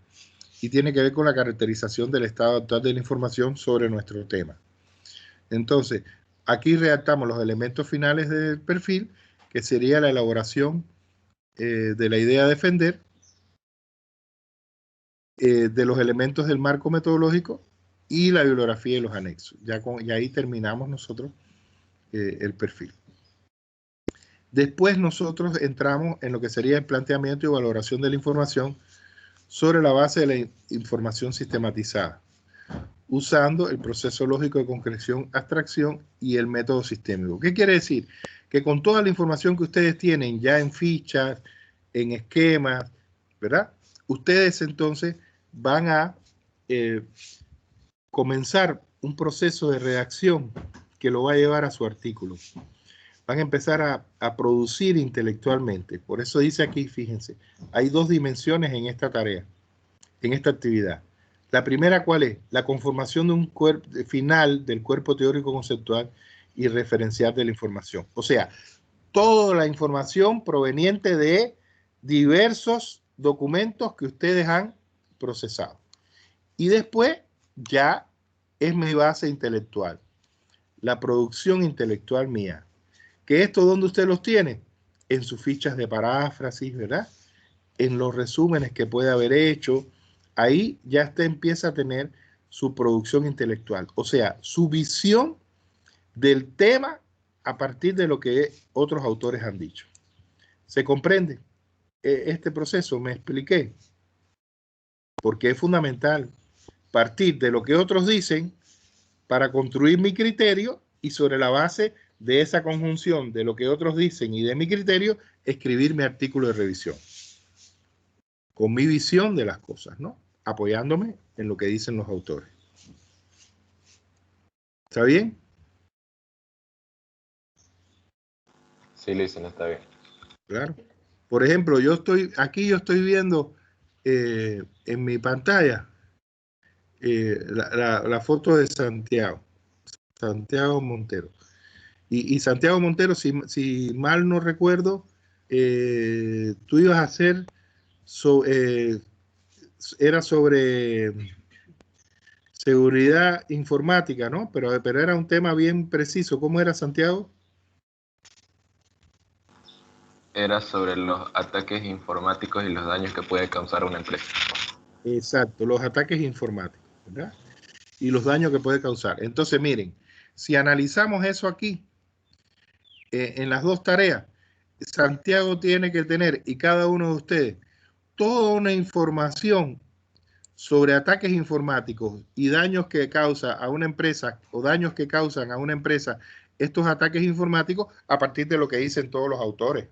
y tiene que ver con la caracterización del estado actual de la información sobre nuestro tema. Entonces, aquí redactamos los elementos finales del perfil, que sería la elaboración de la idea a defender, de los elementos del marco metodológico y la bibliografía y los anexos. Ya ahí terminamos nosotros el perfil. Después nosotros entramos en lo que sería el planteamiento y valoración de la información sobre la base de la información sistematizada, usando el proceso lógico de concreción, abstracción y el método sistémico. ¿Qué quiere decir? Que con toda la información que ustedes tienen ya en fichas, en esquemas, ¿verdad? Ustedes entonces van a comenzar un proceso de redacción que lo va a llevar a su artículo. Van a empezar a producir intelectualmente. Por eso dice aquí, fíjense, hay 2 dimensiones en esta tarea, en esta actividad. La primera, ¿cuál es? La conformación de un cuerpo final del cuerpo teórico conceptual y referencial de la información. O sea, toda la información proveniente de diversos documentos que ustedes han procesado. Y después ya es mi base intelectual, la producción intelectual mía. ¿Que esto dónde usted los tiene? En sus fichas de paráfrasis, ¿verdad? En los resúmenes que puede haber hecho. Ahí ya usted empieza a tener su producción intelectual, o sea, su visión del tema a partir de lo que otros autores han dicho. ¿Se comprende este proceso? ¿Me expliqué? Porque es fundamental partir de lo que otros dicen para construir mi criterio y sobre la base de esa conjunción de lo que otros dicen y de mi criterio, escribir mi artículo de revisión. Con mi visión de las cosas, ¿no? Apoyándome en lo que dicen los autores. ¿Está bien? Sí, listen, está bien. Claro. Por ejemplo, yo estoy viendo en mi pantalla la foto de Santiago Montero. Y Santiago Montero, si mal no recuerdo, tú ibas a hacer, era sobre seguridad informática, ¿no? Pero era un tema bien preciso. ¿Cómo era, Santiago? Era sobre los ataques informáticos y los daños que puede causar una empresa. Exacto, los ataques informáticos, ¿verdad? Y los daños que puede causar. Entonces, miren, si analizamos eso aquí, en las 2 tareas, Santiago tiene que tener, y cada uno de ustedes, toda una información sobre ataques informáticos y daños que causa a una empresa o daños que causan a una empresa estos ataques informáticos a partir de lo que dicen todos los autores.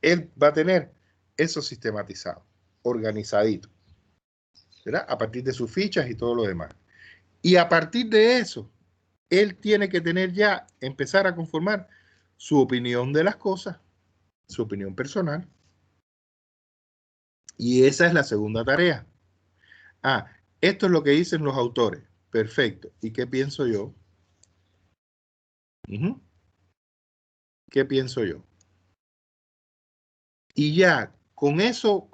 Él va a tener eso sistematizado, organizadito, ¿verdad? A partir de sus fichas y todo lo demás. Y a partir de eso, él tiene que tener ya, empezar a conformar su opinión de las cosas, su opinión personal. Y esa es la segunda tarea. Ah, esto es lo que dicen los autores. Perfecto. ¿Y qué pienso yo? ¿Qué qué pienso yo. Y ya con estos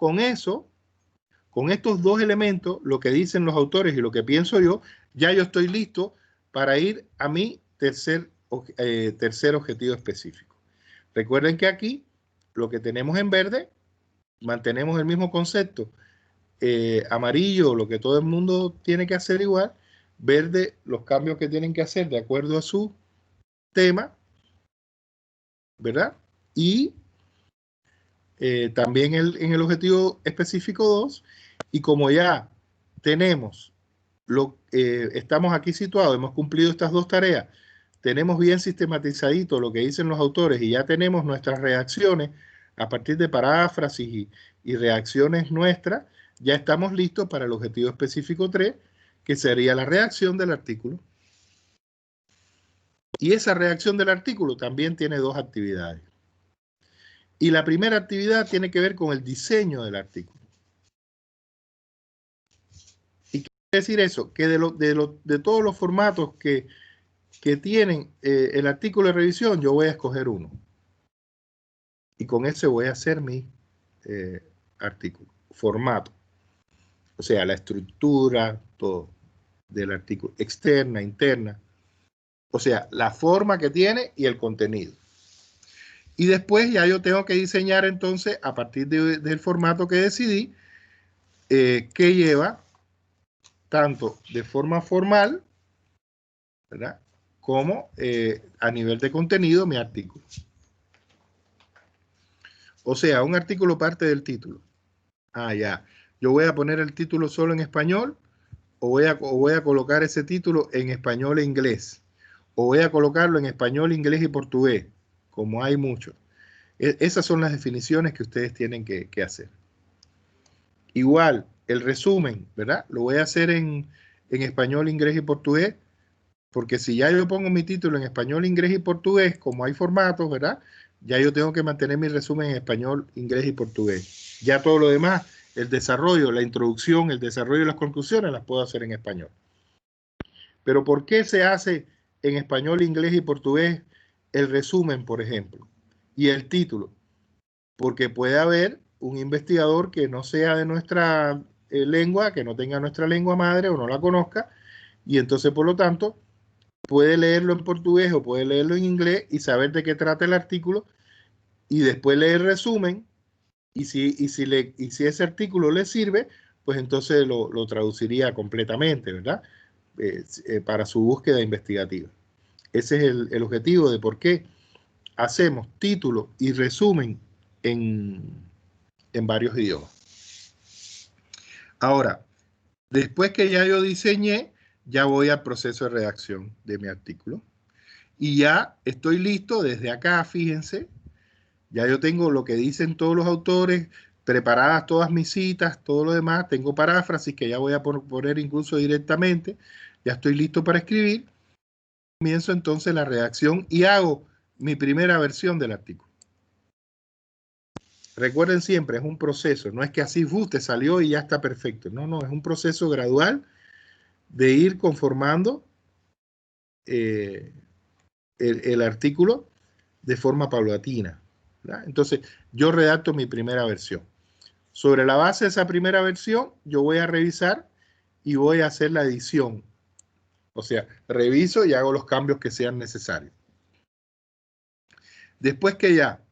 dos elementos, lo que dicen los autores y lo que pienso yo, ya yo estoy listo para ir a mi tercer objetivo específico. Recuerden que aquí, lo que tenemos en verde, mantenemos el mismo concepto. Amarillo, lo que todo el mundo tiene que hacer igual. Verde, los cambios que tienen que hacer de acuerdo a su tema, ¿verdad? Y también en el objetivo específico 2, y como ya tenemos, estamos aquí situados, hemos cumplido estas dos tareas, tenemos bien sistematizadito lo que dicen los autores y ya tenemos nuestras reacciones a partir de paráfrasis y reacciones nuestras, ya estamos listos para el objetivo específico 3, que sería la reacción del artículo. Y esa reacción del artículo también tiene dos actividades. Y la primera actividad tiene que ver con el diseño del artículo. ¿Y qué quiere decir eso? Que de todos los formatos que tienen el artículo de revisión, yo voy a escoger uno. Y con ese voy a hacer mi artículo, formato. O sea, la estructura, todo del artículo, externa, interna. O sea, la forma que tiene y el contenido. Y después ya yo tengo que diseñar entonces, a partir del formato que decidí, que lleva tanto de forma formal, ¿verdad?, como a nivel de contenido mi artículo. O sea, un artículo parte del título. Ah, ya. Yo voy a poner el título solo en español, o voy a colocar ese título en español e inglés, o voy a colocarlo en español, inglés y portugués, como hay muchos. Esas son las definiciones que ustedes tienen que hacer. Igual, el resumen, ¿verdad? Lo voy a hacer en español, inglés y portugués, porque si ya yo pongo mi título en español, inglés y portugués, como hay formatos, ¿verdad?, ya yo tengo que mantener mi resumen en español, inglés y portugués. Ya todo lo demás, el desarrollo, la introducción, el desarrollo y las conclusiones las puedo hacer en español. Pero ¿por qué se hace en español, inglés y portugués el resumen, por ejemplo, y el título? Porque puede haber un investigador que no sea de nuestra lengua, que no tenga nuestra lengua madre o no la conozca, y entonces, por lo tanto, puede leerlo en portugués o puede leerlo en inglés y saber de qué trata el artículo, y después leer el resumen, y si ese artículo le sirve, pues entonces lo traduciría completamente, ¿verdad?, para su búsqueda investigativa. Ese es el objetivo de por qué hacemos título y resumen en varios idiomas. Ahora, después que ya yo diseñé, ya voy al proceso de redacción de mi artículo. Y ya estoy listo desde acá, fíjense. Ya yo tengo lo que dicen todos los autores, preparadas todas mis citas, todo lo demás. Tengo paráfrasis que ya voy a poner incluso directamente. Ya estoy listo para escribir. Comienzo entonces la redacción y hago mi primera versión del artículo. Recuerden siempre, es un proceso, no es que así te salió y ya está perfecto. No, no, es un proceso gradual de ir conformando el artículo de forma paulatina, ¿verdad? Entonces, yo redacto mi primera versión. Sobre la base de esa primera versión, yo voy a revisar y voy a hacer la edición. O sea, reviso y hago los cambios que sean necesarios. Después que ya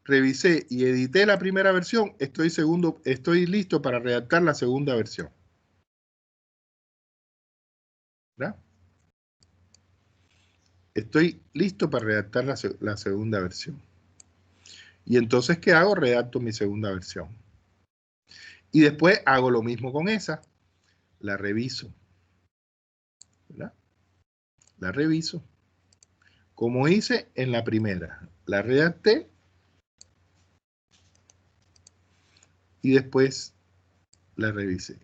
revisé y edité la primera versión, estoy listo para redactar la segunda versión. ¿Verdad? Estoy listo para redactar la segunda versión. Y entonces, ¿qué hago? Redacto mi segunda versión. Y después hago lo mismo con esa. La reviso. ¿Verdad? La reviso. Como hice en la primera. La redacté. Y después la revisé.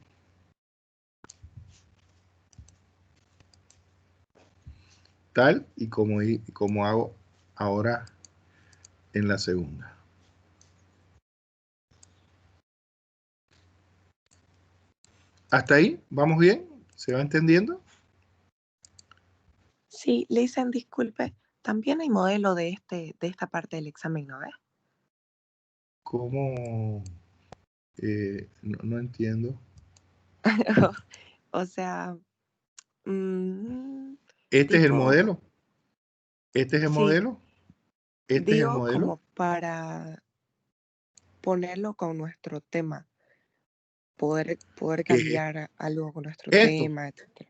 Tal y como hago ahora en la segunda. ¿Hasta ahí? ¿Vamos bien? ¿Se va entendiendo? Sí, Leisen, disculpe. también hay modelo de esta parte del examen, ¿no ves? ¿Cómo? No entiendo. O sea, ¿Este es el tipo, modelo? ¿Este es el sí, modelo? ¿Este es el digo modelo? como para ponerlo con nuestro tema, poder cambiar algo con nuestro Esto, tema, etc.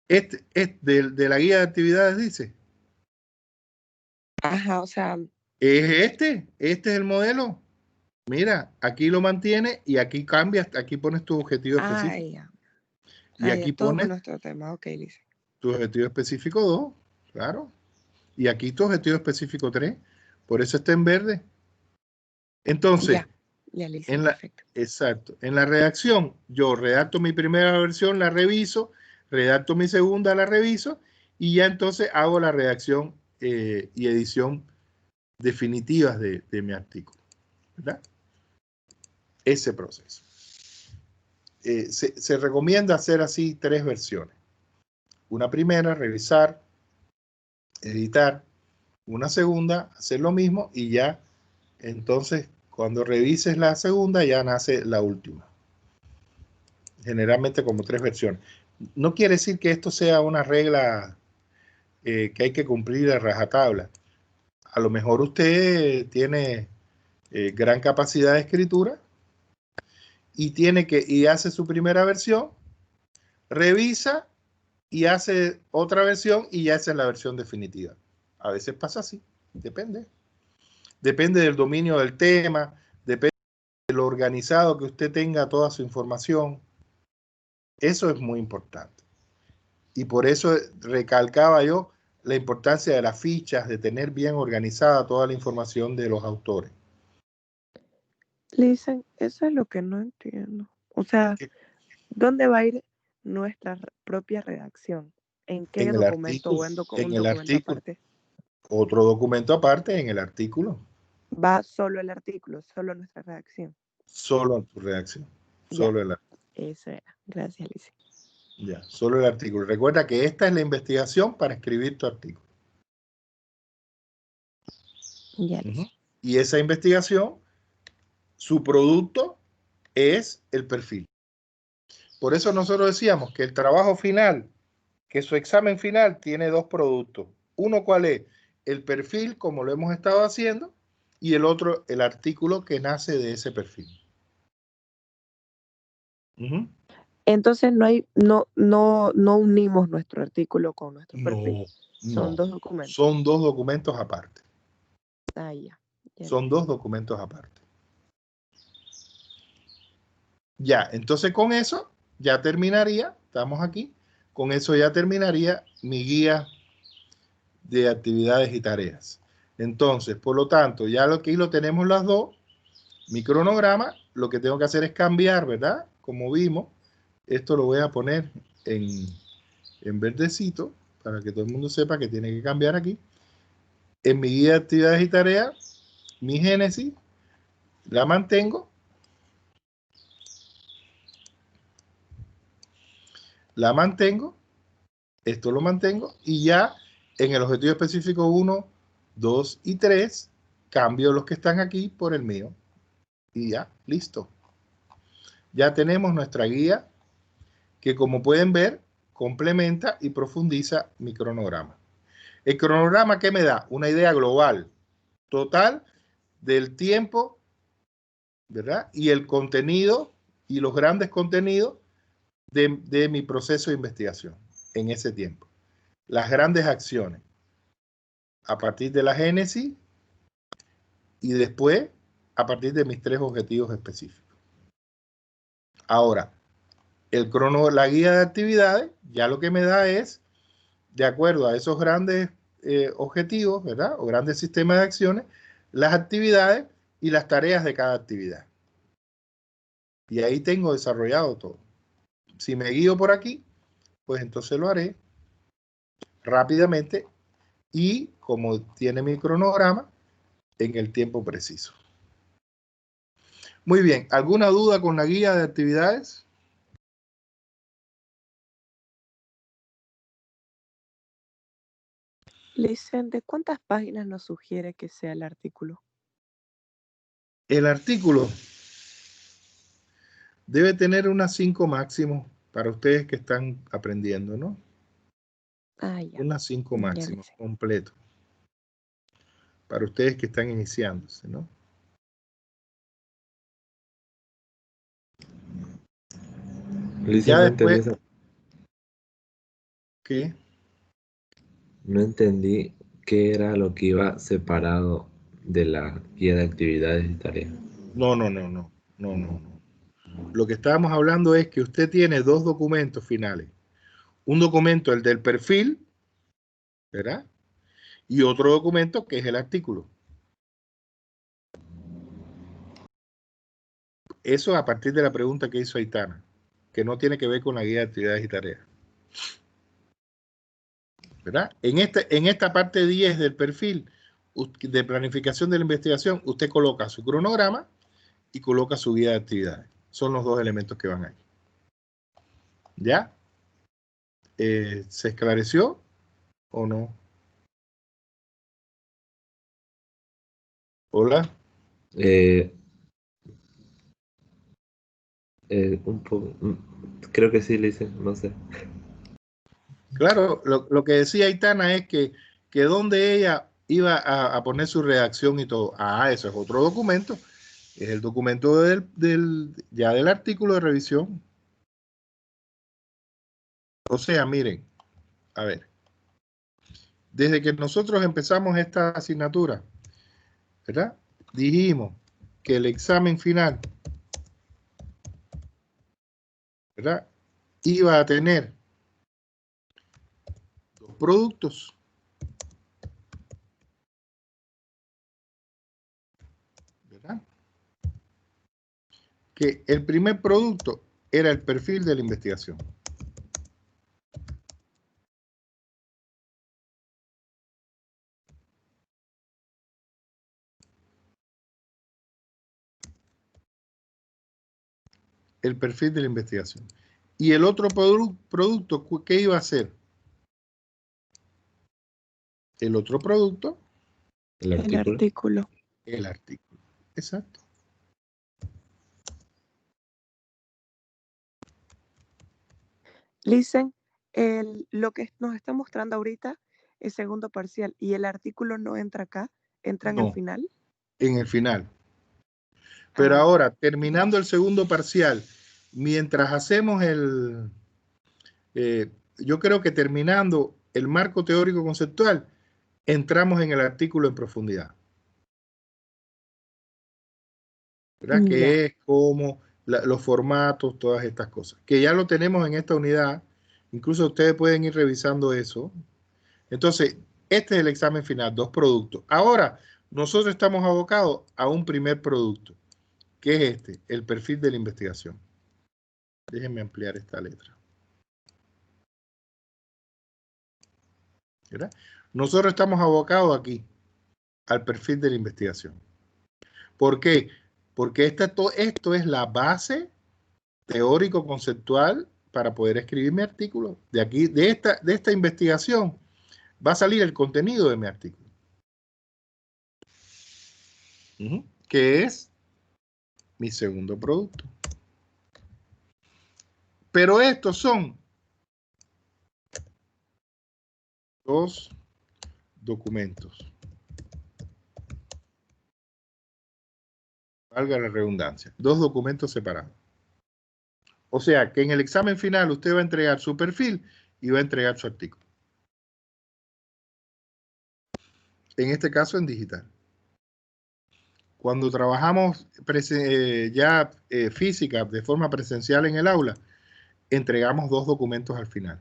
este es de la guía de actividades, dice. Ajá, o sea, Es este es el modelo. Mira, aquí lo mantiene y aquí cambias, aquí pones tu objetivo específico. ya. Y aquí Todo con pones nuestro tema, ok, Lisa. tu objetivo específico 2, claro. Y aquí tu objetivo específico 3. Por eso está en verde. Entonces, Ya le hice, perfecto. exacto. En la redacción, yo redacto mi primera versión, la reviso, redacto mi segunda, la reviso, y ya entonces hago la redacción y edición definitivas de mi artículo, ¿verdad? Ese proceso. Se recomienda hacer así 3 versiones. Una primera, revisar, editar. Una segunda, hacer lo mismo y ya, entonces, cuando revises la segunda, ya nace la última. Generalmente como 3 versiones. No quiere decir que esto sea una regla que hay que cumplir a rajatabla. A lo mejor usted tiene gran capacidad de escritura y hace su primera versión, revisa y hace otra versión y ya esa es la versión definitiva. A veces pasa así, depende. Depende del dominio del tema, depende de lo organizado que usted tenga toda su información. Eso es muy importante. Y por eso recalcaba yo la importancia de las fichas, de tener bien organizada toda la información de los autores. Lisa, eso es lo que no entiendo. O sea, ¿dónde va a ir nuestra propia redacción? ¿En qué En el documento artículo, o un en el documento artículo, aparte? otro documento aparte en el artículo, Va solo el artículo, solo nuestra redacción. solo tu redacción, solo el artículo. Eso era. Gracias, Lisa. Ya, solo el artículo. Recuerda que esta es la investigación para escribir tu artículo. Ya, Lisa. Y esa investigación, su producto es el perfil. Por eso nosotros decíamos que el trabajo final, que su examen final tiene 2 productos. Uno, ¿cuál es? El perfil, como lo hemos estado haciendo, y el otro, el artículo que nace de ese perfil. Entonces no unimos nuestro artículo con nuestro perfil. Son No, 2 documentos. son 2 documentos aparte. Ya. Son 2 documentos aparte. Ya, entonces con eso ya terminaría, estamos aquí, con eso ya terminaría mi guía de actividades y tareas. Entonces, por lo tanto, ya aquí lo tenemos las 2, mi cronograma, lo que tengo que hacer es cambiar, ¿verdad? Como vimos, esto lo voy a poner en verdecito, para que todo el mundo sepa que tiene que cambiar aquí. En mi guía de actividades y tareas, mi génesis, la mantengo. Esto lo mantengo y ya en el objetivo específico 1, 2 y 3 cambio los que están aquí por el mío y ya, listo. Ya tenemos nuestra guía que, como pueden ver, complementa y profundiza mi cronograma. El cronograma, ¿qué me da? Una idea global, total del tiempo, ¿verdad? Y el contenido y los grandes contenidos de mi proceso de investigación en ese tiempo. Las grandes acciones a partir de la génesis y después a partir de mis 3 objetivos específicos. Ahora, la guía de actividades ya lo que me da es, de acuerdo a esos grandes objetivos, ¿verdad? O grandes sistemas de acciones, las actividades y las tareas de cada actividad. Y ahí tengo desarrollado todo. Si me guío por aquí, pues entonces lo haré rápidamente y, como tiene mi cronograma, en el tiempo preciso. Muy bien, ¿alguna duda con la guía de actividades? Listen, ¿de cuántas páginas nos sugiere que sea el artículo? El artículo debe tener unas 5 máximos para ustedes que están aprendiendo, ¿no? Ah, ya. Unas 5 Ya máximos, sé. completo. Para ustedes que están iniciándose, ¿no? Lisa, Ya no entendí después, ¿qué? no entendí qué era lo que iba separado de la guía de actividades y tareas. No. Lo que estábamos hablando es que usted tiene 2 documentos finales. Un documento, el del perfil, ¿verdad? Y otro documento que es el artículo. Eso a partir de la pregunta que hizo Aitana, que no tiene que ver con la guía de actividades y tareas. ¿Verdad? En esta parte 10 del perfil de planificación de la investigación, usted coloca su cronograma y coloca su guía de actividades. Son los 2 elementos que van ahí. ¿Ya? ¿Se esclareció o no? Hola. Un poco, creo que sí, Lisa, no sé. Claro, lo que decía Aitana es que donde ella iba a poner su redacción y todo. Ah, eso es otro documento. Es el documento ya del artículo de revisión. O sea, miren, a ver, desde que nosotros empezamos esta asignatura, ¿verdad? Dijimos que el examen final, ¿verdad? Iba a tener 2 productos. ¿Verdad? Que el primer producto era el perfil de la investigación. El perfil de la investigación. Y el otro producto, ¿qué iba a ser? El otro producto, El El artículo. artículo. el artículo. Exacto. Listen, lo que nos está mostrando ahorita es segundo parcial y el artículo no entra acá, entra en el No, final. en el final. Pero Ah, ahora, terminando el segundo parcial, mientras hacemos yo creo que terminando el marco teórico conceptual, entramos en el artículo en profundidad. ¿Verdad? ya. Que es como los formatos, todas estas cosas. Que ya lo tenemos en esta unidad. Incluso ustedes pueden ir revisando eso. Entonces, este es el examen final, 2 productos. Ahora, nosotros estamos abocados a un primer producto, que es este, el perfil de la investigación. Déjenme ampliar esta letra. ¿Verdad? Nosotros estamos abocados aquí al perfil de la investigación. ¿Por qué? Porque esto es la base teórico-conceptual para poder escribir mi artículo. De aquí, de esta investigación, va a salir el contenido de mi artículo. Que es mi segundo producto. Pero estos son 2 documentos. Valga la redundancia. 2 documentos separados. O sea, que en el examen final usted va a entregar su perfil y va a entregar su artículo. En este caso en digital. Cuando trabajamos física de forma presencial en el aula, entregamos 2 documentos al final.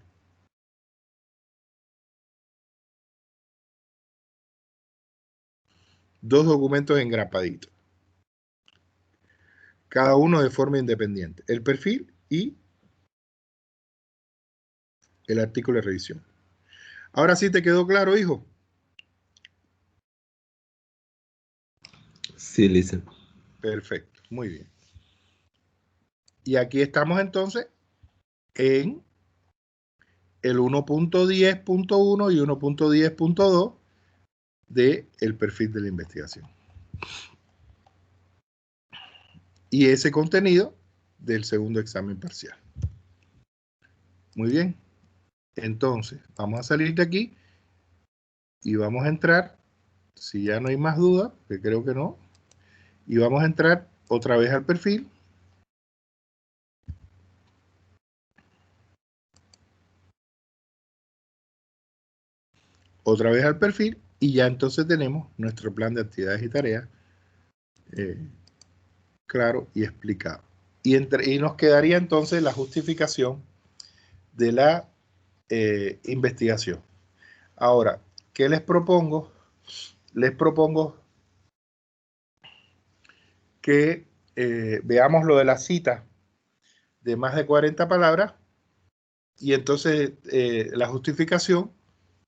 Dos documentos engrapaditos. Cada uno de forma independiente. El perfil y el artículo de revisión. Ahora sí te quedó claro, hijo. Sí, Lisa. Perfecto, muy bien. Y aquí estamos entonces en el 1.10.1 y 1.10.2 del perfil de la investigación. Y ese contenido del segundo examen parcial. Muy bien. Entonces, vamos a salir de aquí y vamos a entrar, si ya no hay más duda, que creo que no, y vamos a entrar otra vez al perfil. Otra vez al perfil y ya entonces tenemos nuestro plan de actividades y tareas claro y explicado. Y nos quedaría entonces la justificación de la investigación. Ahora, ¿qué les propongo? Les propongo que veamos lo de la cita de más de 40 palabras y entonces la justificación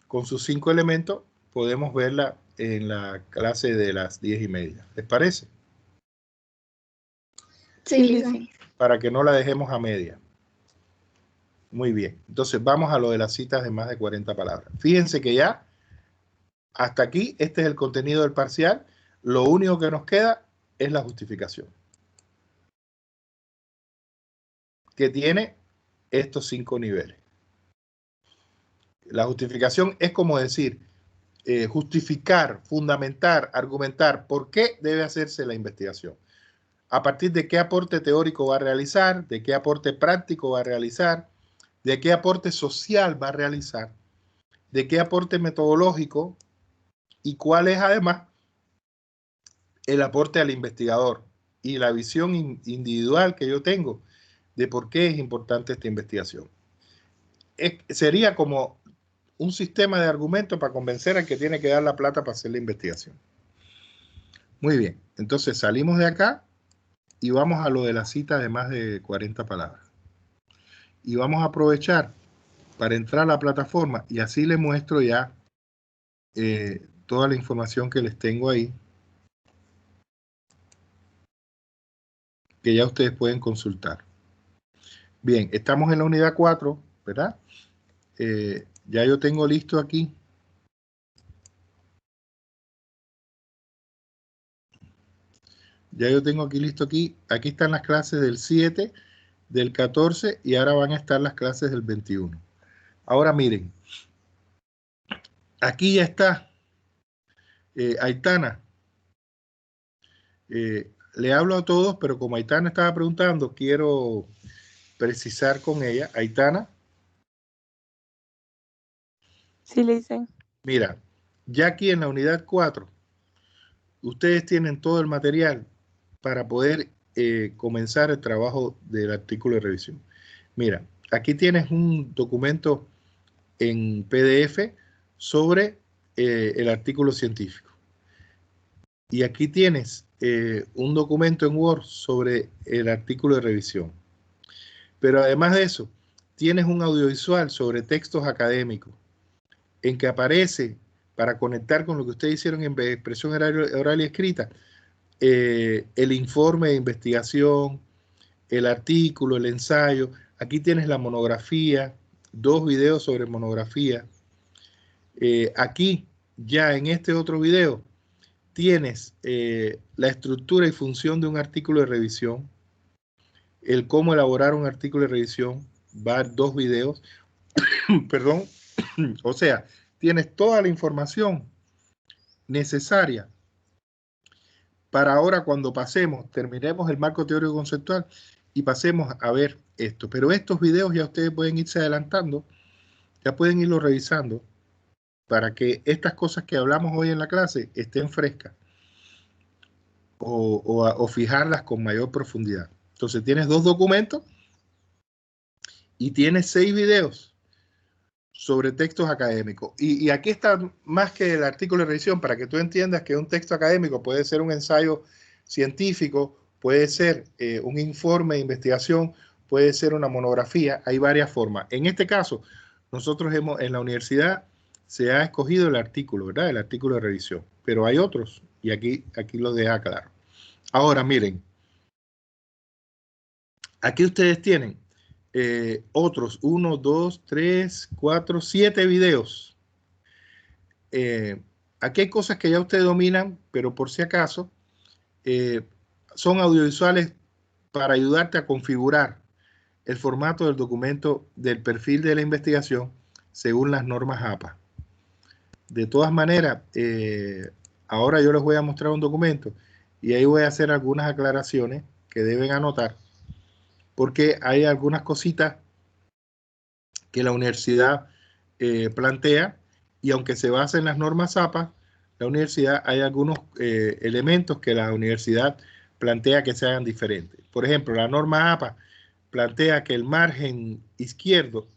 con sus 5 elementos podemos verla en la clase de las 10:30. ¿Les parece? Sí, Lisa. Para que no la dejemos a media. Muy bien. Entonces vamos a lo de las citas de más de 40 palabras. Fíjense que ya hasta aquí este es el contenido del parcial. Lo único que nos queda es la justificación, que tiene estos 5 niveles. La justificación es como decir, justificar, fundamentar, argumentar por qué debe hacerse la investigación. A partir de qué aporte teórico va a realizar, de qué aporte práctico va a realizar, de qué aporte social va a realizar, de qué aporte metodológico y cuál es además el aporte al investigador y la visión individual que yo tengo de por qué es importante esta investigación. Sería como un sistema de argumentos para convencer al que tiene que dar la plata para hacer la investigación. Muy bien, entonces salimos de acá y vamos a lo de la cita de más de 40 palabras. Y vamos a aprovechar para entrar a la plataforma y así les muestro ya toda la información que les tengo ahí, que ya ustedes pueden consultar. Bien, estamos en la unidad 4, ¿verdad? Ya yo tengo listo aquí. Ya yo tengo aquí listo aquí. Aquí están las clases del 7, del 14 y ahora van a estar las clases del 21. Ahora miren. Aquí ya está. Aitana. Le hablo a todos, pero como Aitana estaba preguntando, quiero precisar con ella. Aitana. Sí, le dicen. Mira, ya aquí en la unidad 4, ustedes tienen todo el material para poder comenzar el trabajo del artículo de revisión. Mira, aquí tienes un documento en PDF sobre el artículo científico. Y aquí tienes un documento en Word sobre el artículo de revisión. Pero además de eso, tienes un audiovisual sobre textos académicos en que aparece, para conectar con lo que ustedes hicieron en expresión oral y escrita, el informe de investigación, el artículo, el ensayo. Aquí tienes la monografía, 2 videos sobre monografía. Aquí, ya en este otro video, tienes la estructura y función de un artículo de revisión, el cómo elaborar un artículo de revisión, va 2 videos, perdón, o sea, tienes toda la información necesaria para ahora cuando terminemos el marco teórico conceptual y pasemos a ver esto. Pero estos videos ya ustedes pueden irse adelantando, ya pueden irlo revisando para que estas cosas que hablamos hoy en la clase estén frescas o fijarlas con mayor profundidad. Entonces tienes 2 documentos y tienes 6 videos sobre textos académicos. Y aquí está más que el artículo de revisión para que tú entiendas que un texto académico puede ser un ensayo científico, puede ser un informe de investigación, puede ser una monografía, hay varias formas. En este caso, nosotros en la universidad se ha escogido el artículo, ¿verdad? El artículo de revisión, pero hay otros y aquí lo deja claro. Ahora miren, aquí ustedes tienen otros 1, 2, 3, 4, 7 videos. Aquí hay cosas que ya ustedes dominan, pero por si acaso, son audiovisuales para ayudarte a configurar el formato del documento del perfil de la investigación según las normas APA. De todas maneras, ahora yo les voy a mostrar un documento y ahí voy a hacer algunas aclaraciones que deben anotar, porque hay algunas cositas que la universidad plantea, y aunque se basa en las normas APA, la universidad, hay algunos elementos que la universidad plantea que se hagan diferentes. Por ejemplo, la norma APA plantea que el margen izquierdo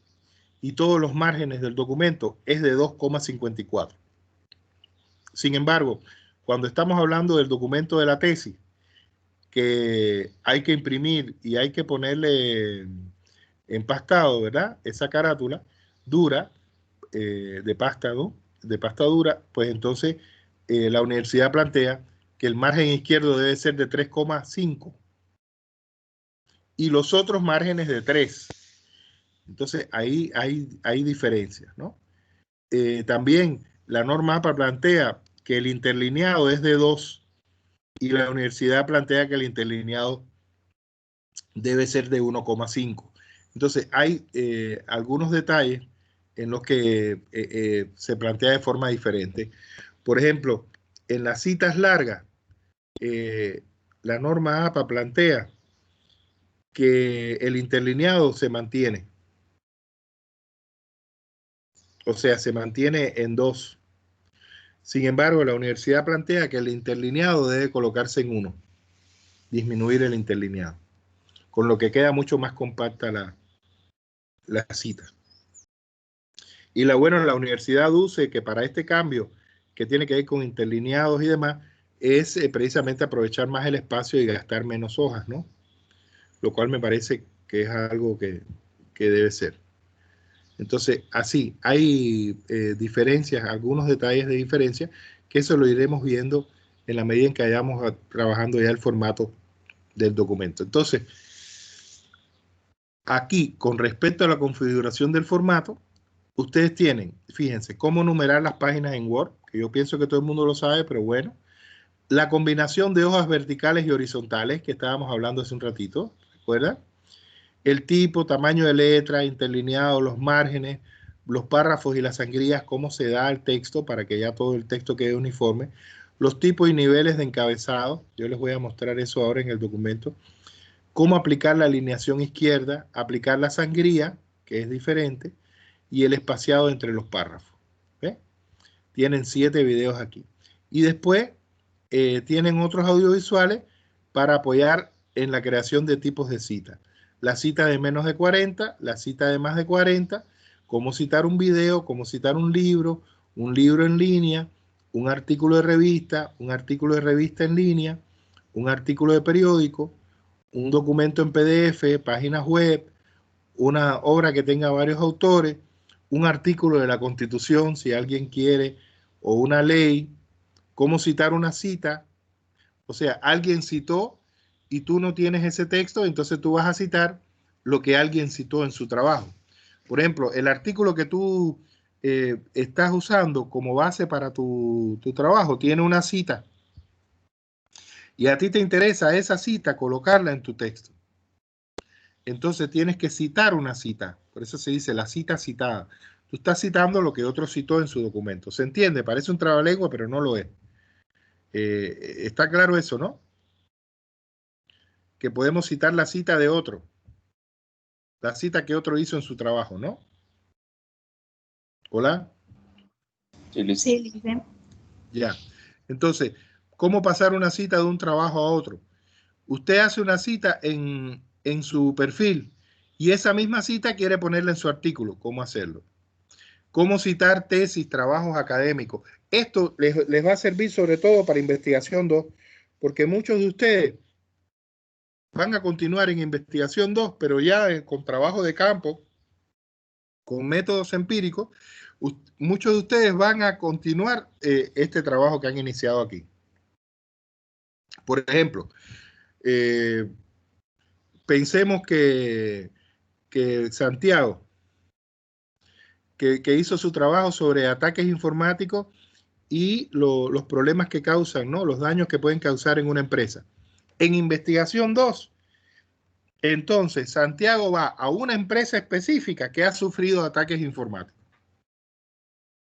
y todos los márgenes del documento es de 2,54. Sin embargo, cuando estamos hablando del documento de la tesis, que hay que imprimir y hay que ponerle empastado, ¿verdad? Esa carátula dura, de pasta, ¿no? De pasta dura, pues entonces la universidad plantea que el margen izquierdo debe ser de 3,5 y los otros márgenes de 3. Entonces ahí hay diferencias, ¿no? También la norma APA plantea que el interlineado es de 2 y la universidad plantea que el interlineado debe ser de 1,5. Entonces hay algunos detalles en los que se plantea de forma diferente. Por ejemplo, en las citas largas, la norma APA plantea que el interlineado se mantiene. O sea, se mantiene en 2. Sin embargo, la universidad plantea que el interlineado debe colocarse en 1, disminuir el interlineado, con lo que queda mucho más compacta la cita. Y la universidad aduce que para este cambio, que tiene que ver con interlineados y demás, es precisamente aprovechar más el espacio y gastar menos hojas, ¿no? Lo cual me parece que es algo que debe ser. Entonces, así, hay diferencias, algunos detalles de diferencia, que eso lo iremos viendo en la medida en que vayamos trabajando ya el formato del documento. Entonces, aquí, con respecto a la configuración del formato, ustedes tienen, fíjense, cómo numerar las páginas en Word, que yo pienso que todo el mundo lo sabe, pero bueno. La combinación de hojas verticales y horizontales, que estábamos hablando hace un ratito, ¿recuerdan? El tipo, tamaño de letra, interlineado, los márgenes, los párrafos y las sangrías, cómo se da el texto para que ya todo el texto quede uniforme. Los tipos y niveles de encabezado, yo les voy a mostrar eso ahora en el documento. Cómo aplicar la alineación izquierda, aplicar la sangría, que es diferente, y el espaciado entre los párrafos. ¿Ve? Tienen 7 videos aquí. Y después tienen otros audiovisuales para apoyar en la creación de tipos de cita. La cita de menos de 40, la cita de más de 40, cómo citar un video, cómo citar un libro en línea, un artículo de revista en línea, un artículo de periódico, un documento en PDF, páginas web, una obra que tenga varios autores, un artículo de la Constitución, si alguien quiere, o una ley, cómo citar una cita. O sea, alguien citó y tú no tienes ese texto, entonces tú vas a citar lo que alguien citó en su trabajo. Por ejemplo, el artículo que tú estás usando como base para tu trabajo tiene una cita y a ti te interesa esa cita colocarla en tu texto. Entonces tienes que citar una cita. Por eso se dice la cita citada. Tú estás citando lo que otro citó en su documento. ¿Se entiende? Parece un trabalengua, pero no lo es. Está claro eso, ¿no? Que podemos citar la cita de otro. La cita que otro hizo en su trabajo, ¿no? ¿Hola? Sí, Lice. Ya. Entonces, ¿cómo pasar una cita de un trabajo a otro? Usted hace una cita en su perfil y esa misma cita quiere ponerla en su artículo. ¿Cómo hacerlo? ¿Cómo citar tesis, trabajos académicos? Esto les va a servir sobre todo para investigación 2, porque muchos de ustedes van a continuar en investigación 2, pero ya con trabajo de campo, con métodos empíricos, muchos de ustedes van a continuar este trabajo que han iniciado aquí. Por ejemplo, pensemos que que Santiago, que hizo su trabajo sobre ataques informáticos y los problemas que causan, ¿no? Los daños que pueden causar en una empresa. En investigación 2, entonces Santiago va a una empresa específica que ha sufrido ataques informáticos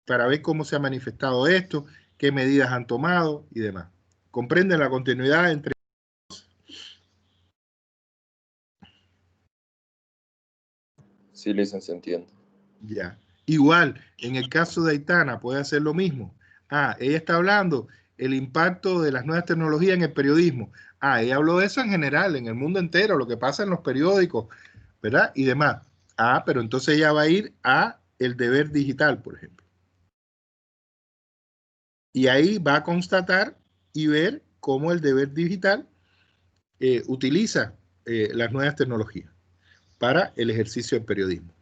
para ver cómo se ha manifestado esto, qué medidas han tomado y demás. ¿Comprenden la continuidad entre? Sí, licenciado, entiendo. Ya. Igual, en el caso de Aitana puede hacer lo mismo. Ella está hablando el impacto de las nuevas tecnologías en el periodismo. Ella habló de eso en general, en el mundo entero, lo que pasa en los periódicos, ¿verdad? Y demás. Pero entonces ella va a ir a el deber digital, por ejemplo. Y ahí va a constatar y ver cómo el deber digital utiliza las nuevas tecnologías para el ejercicio del periodismo.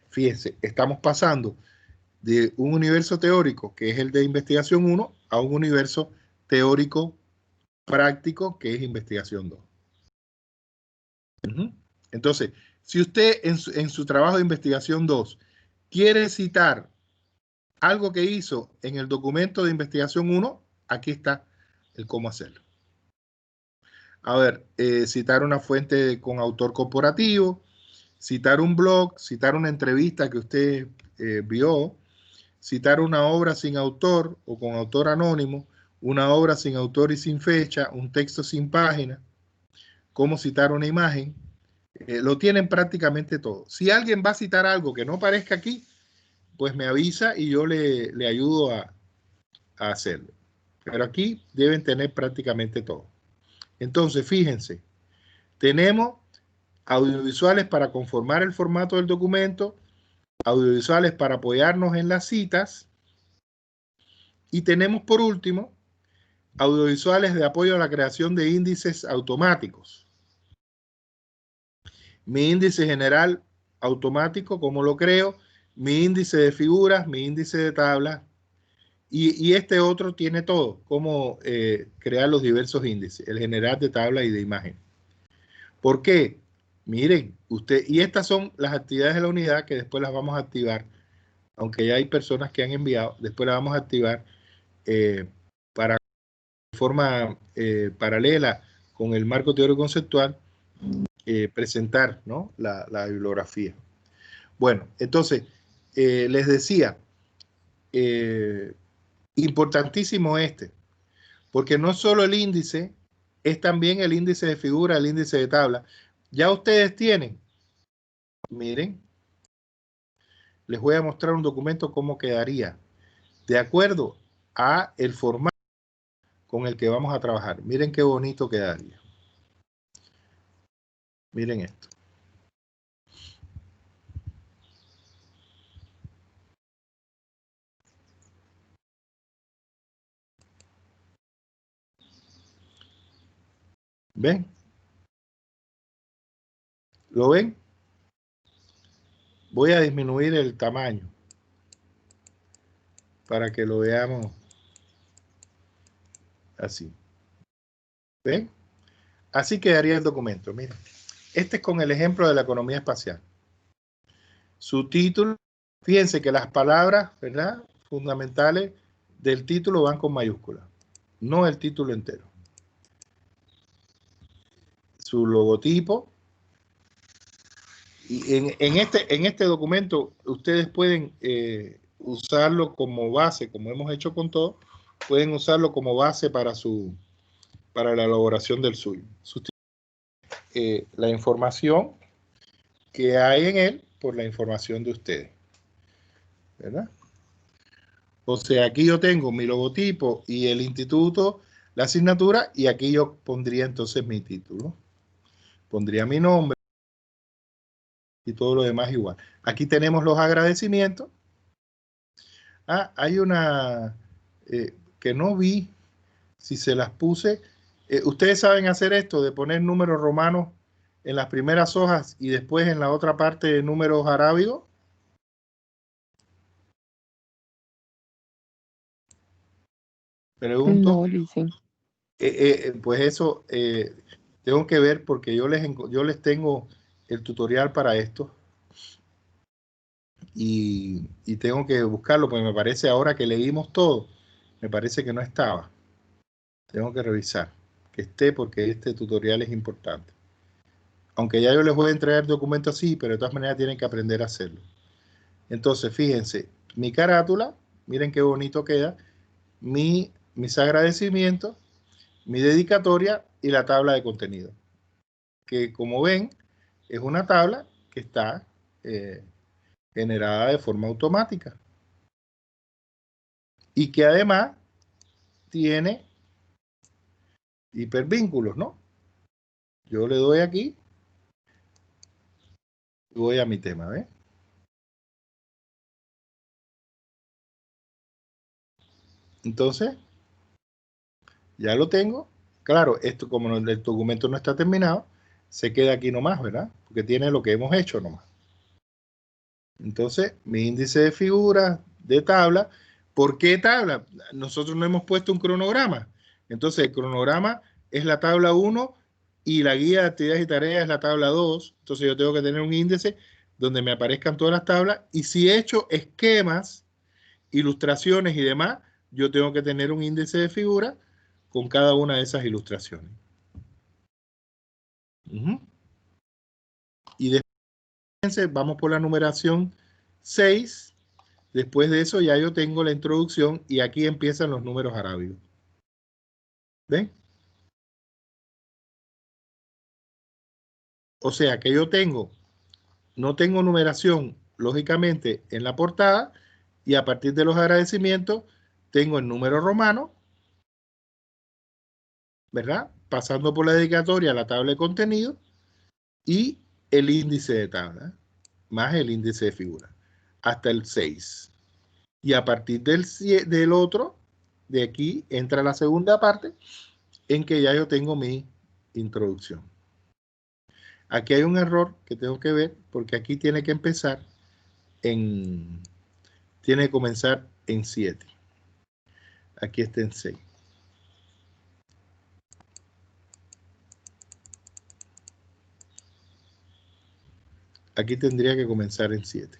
Fíjense, estamos pasando de un universo teórico, que es el de investigación 1, a un universo teórico práctico, que es investigación 2. Entonces, si usted en su trabajo de investigación 2 quiere citar algo que hizo en el documento de investigación 1, aquí está el cómo hacerlo. A ver, citar una fuente con autor corporativo, citar un blog, citar una entrevista que usted vio, citar una obra sin autor o con autor anónimo, una obra sin autor y sin fecha, un texto sin página, cómo citar una imagen, lo tienen prácticamente todo. Si alguien va a citar algo que no aparezca aquí, pues me avisa y yo le ayudo a hacerlo. Pero aquí deben tener prácticamente todo. Entonces, fíjense, tenemos audiovisuales para conformar el formato del documento, audiovisuales para apoyarnos en las citas, y tenemos por último audiovisuales de apoyo a la creación de índices automáticos. Mi índice general automático, ¿cómo lo creo? Mi índice de figuras, mi índice de tablas, y este otro tiene todo, cómo crear los diversos índices, el general de tabla y de imagen. ¿Por qué? Miren, y estas son las actividades de la unidad que después las vamos a activar, aunque ya hay personas que han enviado, después las vamos a activar para de forma paralela con el marco teórico conceptual, presentar, ¿no? la bibliografía. Bueno, entonces, les decía, importantísimo porque no solo el índice, es también el índice de figura, el índice de tabla. Ya ustedes tienen, miren, les voy a mostrar un documento cómo quedaría, de acuerdo a el formato con el que vamos a trabajar. Miren qué bonito quedaría. Miren esto. ¿Ven? ¿Lo ven? Voy a disminuir el tamaño para que lo veamos así. ¿Ven? Así quedaría el documento. Miren, este es con el ejemplo de la economía espacial. Su título, fíjense que las palabras, ¿verdad?, fundamentales del título van con mayúsculas, no el título entero. Su logotipo. Y en este documento ustedes pueden usarlo como base, como hemos hecho con todo, pueden usarlo como base para la elaboración del suyo. La información que hay en él por la información de ustedes, ¿verdad? O sea, aquí yo tengo mi logotipo y el instituto, la asignatura, y aquí yo pondría entonces mi título. Pondría mi nombre y todo lo demás igual. Aquí tenemos los agradecimientos. Hay una que no vi si se las puse. Ustedes saben hacer esto de poner números romanos en las primeras hojas y después en la otra parte números arábigos. Pregunto. No, dicen. Pues eso tengo que ver porque yo les tengo el tutorial para esto. y tengo que buscarlo porque me parece ahora que leímos todo, me parece que no estaba. Tengo que revisar que esté porque este tutorial es importante. Aunque ya yo les voy a entregar el documento así, pero de todas maneras tienen que aprender a hacerlo. Entonces, fíjense, mi carátula, miren qué bonito queda, mis agradecimientos, mi dedicatoria y la tabla de contenido. Que como ven, es una tabla que está generada de forma automática. Y que además tiene hipervínculos, ¿no? Yo le doy aquí y voy a mi tema, ¿ves? Entonces, ya lo tengo. Claro, esto como el documento no está terminado, se queda aquí nomás, ¿verdad? Porque tiene lo que hemos hecho nomás. Entonces, mi índice de figuras, de tabla. ¿Por qué tabla? Nosotros no hemos puesto un cronograma. Entonces, el cronograma es la tabla 1 y la guía de actividades y tareas es la tabla 2. Entonces, yo tengo que tener un índice donde me aparezcan todas las tablas. Y si he hecho esquemas, ilustraciones y demás, yo tengo que tener un índice de figuras con cada una de esas ilustraciones. Y después vamos por la numeración 6. Después de eso ya yo tengo la introducción y aquí empiezan los números arábigos. ¿Ven? O sea que yo no tengo numeración, lógicamente, en la portada y a partir de los agradecimientos tengo el número romano, ¿verdad? Pasando por la dedicatoria, la tabla de contenido y el índice de tabla, más el índice de figura, hasta el 6. Y a partir del otro, de aquí, entra la segunda parte, en que ya yo tengo mi introducción. Aquí hay un error que tengo que ver, porque aquí tiene que empezar tiene que comenzar en 7. Aquí está en 6. Aquí tendría que comenzar en 7.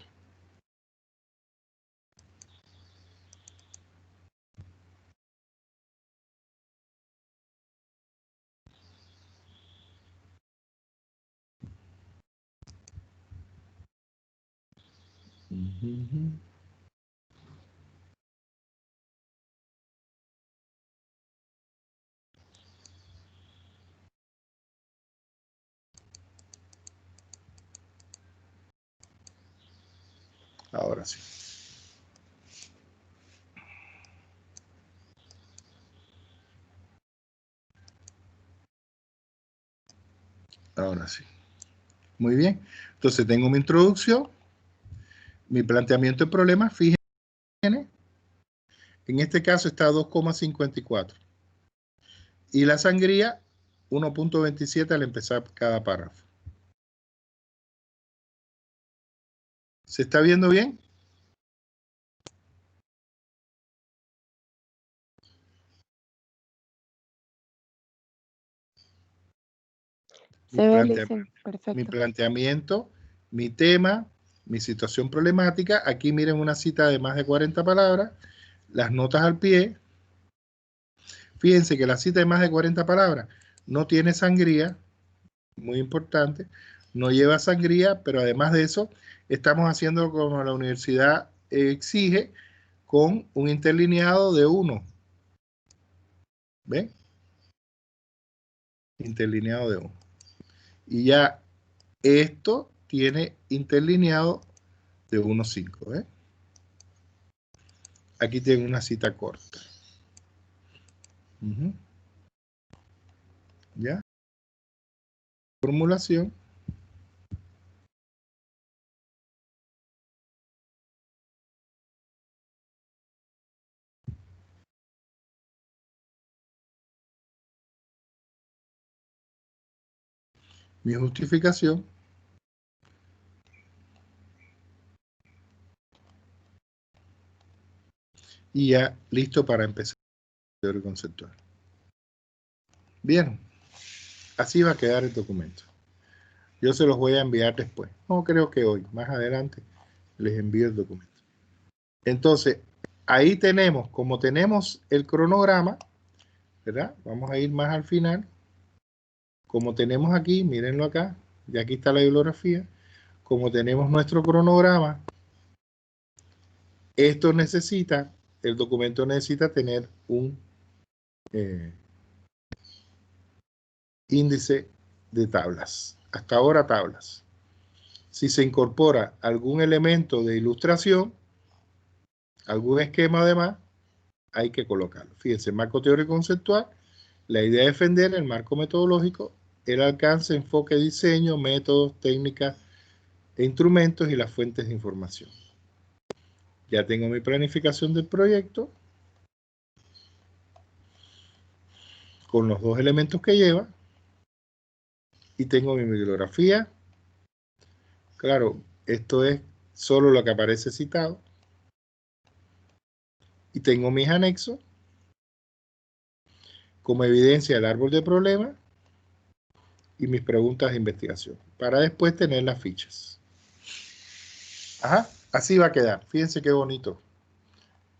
Ahora sí. Ahora sí. Muy bien. Entonces tengo mi introducción, mi planteamiento de problemas. Fíjense, en este caso está 2,54. Y la sangría, 1,27 al empezar cada párrafo. ¿Se está viendo bien? Se ve, Listen, perfecto. Mi planteamiento, mi tema, mi situación problemática. Aquí miren una cita de más de 40 palabras, las notas al pie. Fíjense que la cita de más de 40 palabras no tiene sangría, muy importante, no lleva sangría, pero además de eso, estamos haciendo como la universidad exige, con un interlineado de 1. ¿Ven? Interlineado de 1. Y ya esto tiene interlineado de 1,5. ¿Eh? Aquí tengo una cita corta. ¿Ya? Formulación. Mi justificación. Y ya listo para empezar el teoría conceptual. Bien, así va a quedar el documento. Yo se los voy a enviar después. No creo que hoy, más adelante Les envío el documento. Entonces, ahí tenemos, como tenemos el cronograma, ¿verdad? Vamos a ir más al final. Como tenemos aquí, mírenlo acá, y aquí está la bibliografía. Como tenemos nuestro cronograma, esto necesita, el documento necesita tener un índice de tablas. Hasta ahora tablas. Si se incorpora algún elemento de ilustración, algún esquema además, hay que colocarlo. Fíjense, marco teórico conceptual, la idea de defender, el marco metodológico, el alcance, enfoque, diseño, métodos, técnicas e instrumentos y las fuentes de información. Ya tengo mi planificación del proyecto con los dos elementos que lleva y tengo mi bibliografía. Claro, esto es solo lo que aparece citado. Y tengo mis anexos como evidencia del árbol de problemas y mis preguntas de investigación, para después tener las fichas. Ajá, así va a quedar. Fíjense qué bonito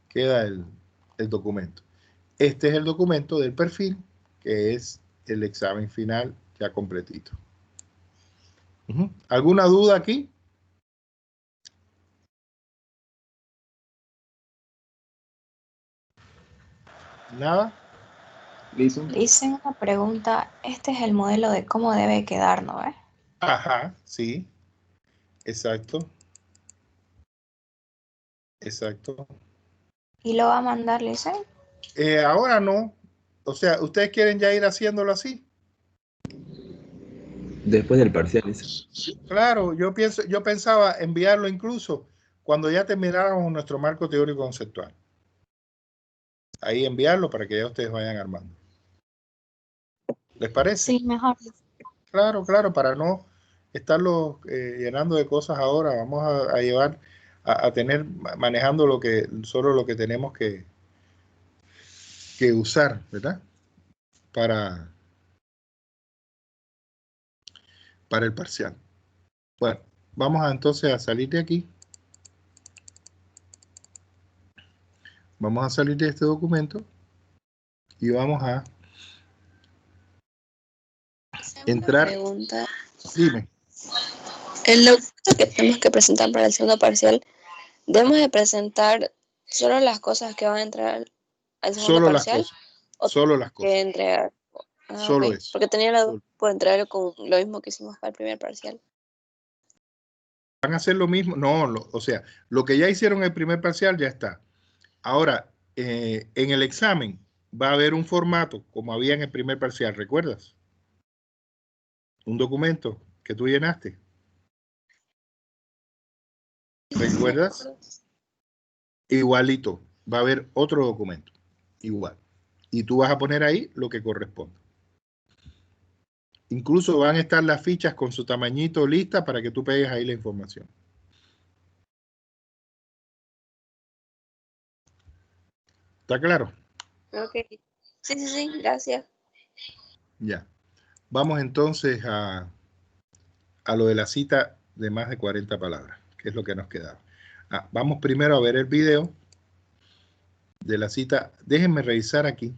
queda el documento. Este es el documento del perfil, que es el examen final ya completito. ¿Alguna duda aquí? ¿Nada? Dicen una pregunta, este es el modelo de cómo debe quedar, ¿no ves? Ajá, sí. Exacto. Exacto. ¿Y lo va a mandar, Lisen? Ahora no. O sea, ¿ustedes quieren ya ir haciéndolo así? Después del parcial, dice. Claro, yo pensaba enviarlo incluso cuando ya termináramos nuestro marco teórico conceptual. Ahí enviarlo para que ya ustedes vayan armando. ¿Les parece? Sí, mejor. Claro, claro, para no estarlo llenando de cosas ahora, vamos a llevar, a tener, manejando solo lo que tenemos que usar, ¿verdad? Para el parcial. Bueno, vamos entonces a salir de aquí. Vamos a salir de este documento y vamos a entrar. Una pregunta. Dime. El documento que tenemos que presentar para el segundo parcial, ¿debemos de presentar solo las cosas que van a entrar al segundo Solo las parcial? cosas. Solo las cosas. Que entregar. Solo Ok. eso. Porque tenía la duda por entregar con lo mismo que hicimos para el primer parcial. ¿Van a hacer lo mismo? No, o sea, lo que ya hicieron en el primer parcial ya está. Ahora, en el examen va a haber un formato, como había en el primer parcial, ¿recuerdas? Un documento que tú llenaste. ¿Recuerdas? Igualito. Va a haber otro documento. Igual. Y tú vas a poner ahí lo que corresponde. Incluso van a estar las fichas con su tamañito lista para que tú pegues ahí la información. ¿Está claro? Ok. Sí, gracias. Ya. Vamos entonces a lo de la cita de más de 40 palabras, que es lo que nos quedaba. Vamos primero a ver el video de la cita. Déjenme revisar aquí,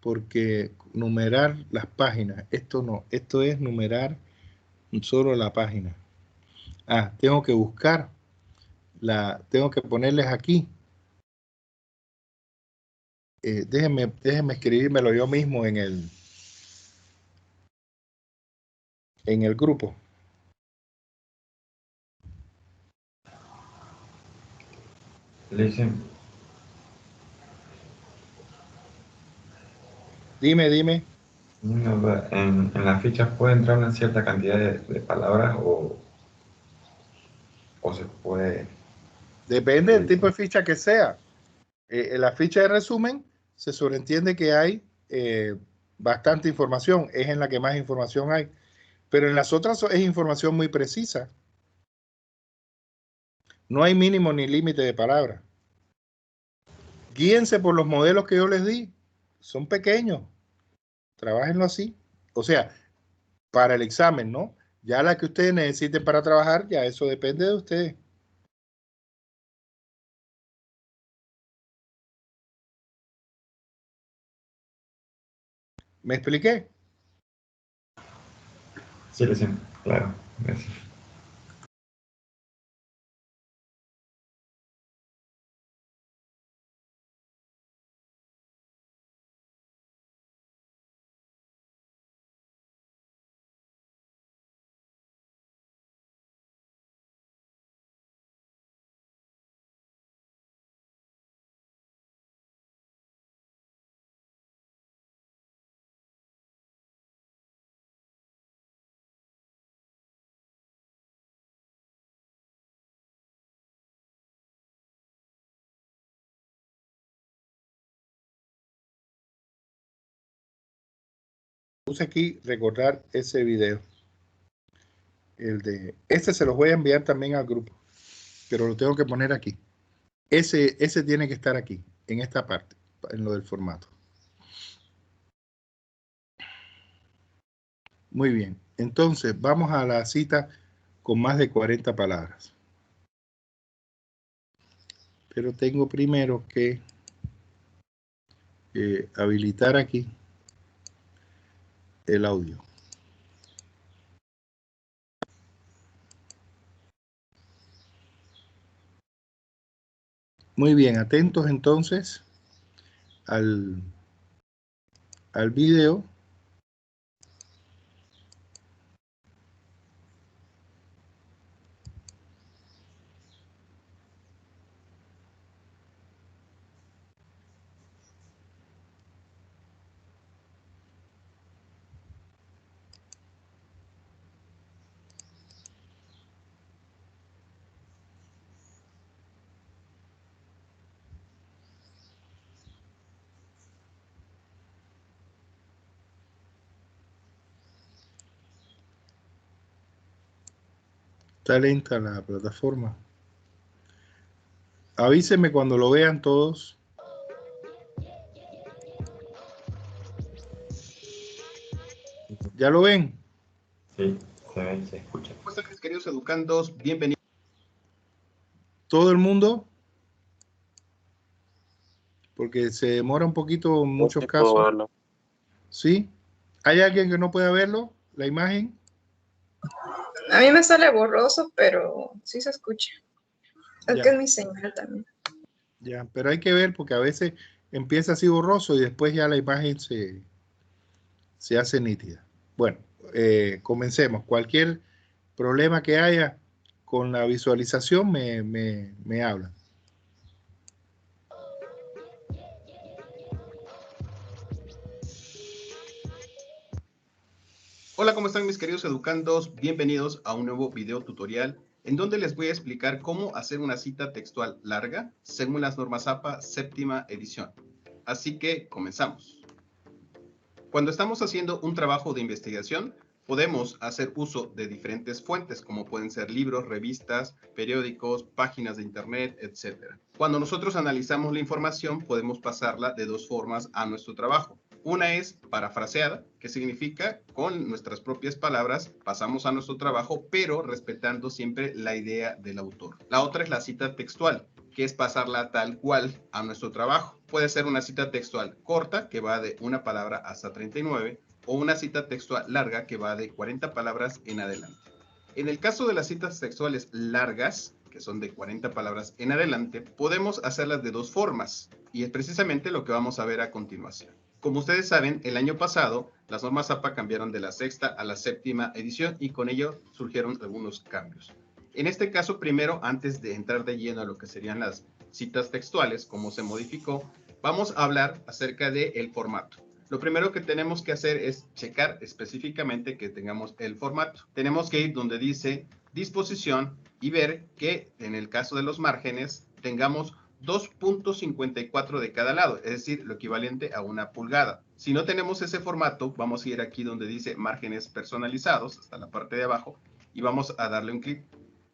porque numerar las páginas, esto no, esto es numerar solo la página. Tengo que buscar, tengo que ponerles aquí. Déjenme escribírmelo yo mismo en el grupo. Listen, Dime. una duda, en las fichas puede entrar una cierta cantidad de palabras o se puede... Depende del tipo de ficha que sea. En la ficha de resumen se sobreentiende que hay bastante información, es en la que más información hay, pero en las otras es información muy precisa. No hay mínimo ni límite de palabras. Guíense por los modelos que yo les di, son pequeños, trabájenlo así. O sea, para el examen, ¿no? Ya la que ustedes necesiten para trabajar, ya eso depende de ustedes. ¿Me expliqué? Sí, claro, gracias. Puse aquí recordar ese video. Este se los voy a enviar también al grupo, pero lo tengo que poner aquí. Ese tiene que estar aquí, en esta parte, en lo del formato. Muy bien, entonces vamos a la cita con más de 40 palabras. Pero tengo primero que habilitar aquí el audio. Muy bien, atentos entonces al video. Está lenta la plataforma. Avísenme cuando lo vean todos. ¿Ya lo ven? Sí, se ve y se escucha. Pues, mis queridos educandos, bienvenidos. ¿Todo el mundo? Porque se demora un poquito en muchos casos. ¿Sí? ¿Hay alguien que no pueda verlo? ¿La imagen? A mí me sale borroso, pero sí se escucha. Es Ya. que es mi señal también. Ya, pero hay que ver porque a veces empieza así borroso y después ya la imagen se hace nítida. Bueno, comencemos. Cualquier problema que haya con la visualización me habla. Hola, ¿cómo están mis queridos educandos? Bienvenidos a un nuevo video tutorial en donde les voy a explicar cómo hacer una cita textual larga según las normas APA séptima edición. Así que comenzamos. Cuando estamos haciendo un trabajo de investigación, podemos hacer uso de diferentes fuentes, como pueden ser libros, revistas, periódicos, páginas de internet, etc. Cuando nosotros analizamos la información, podemos pasarla de dos formas a nuestro trabajo. Una es parafraseada, que significa con nuestras propias palabras pasamos a nuestro trabajo, pero respetando siempre la idea del autor. La otra es la cita textual, que es pasarla tal cual a nuestro trabajo. Puede ser una cita textual corta, que va de una palabra hasta 39, o una cita textual larga, que va de 40 palabras en adelante. En el caso de las citas textuales largas, que son de 40 palabras en adelante, podemos hacerlas de dos formas, y es precisamente lo que vamos a ver a continuación. Como ustedes saben, el año pasado las normas APA cambiaron de la sexta a la séptima edición y con ello surgieron algunos cambios. En este caso, primero, antes de entrar de lleno a lo que serían las citas textuales, cómo se modificó, vamos a hablar acerca del formato. Lo primero que tenemos que hacer es checar específicamente que tengamos el formato. Tenemos que ir donde dice disposición y ver que en el caso de los márgenes tengamos 2.54 de cada lado, es decir, lo equivalente a una pulgada. Si no tenemos ese formato, vamos a ir aquí donde dice márgenes personalizados, hasta la parte de abajo, y vamos a darle un clic.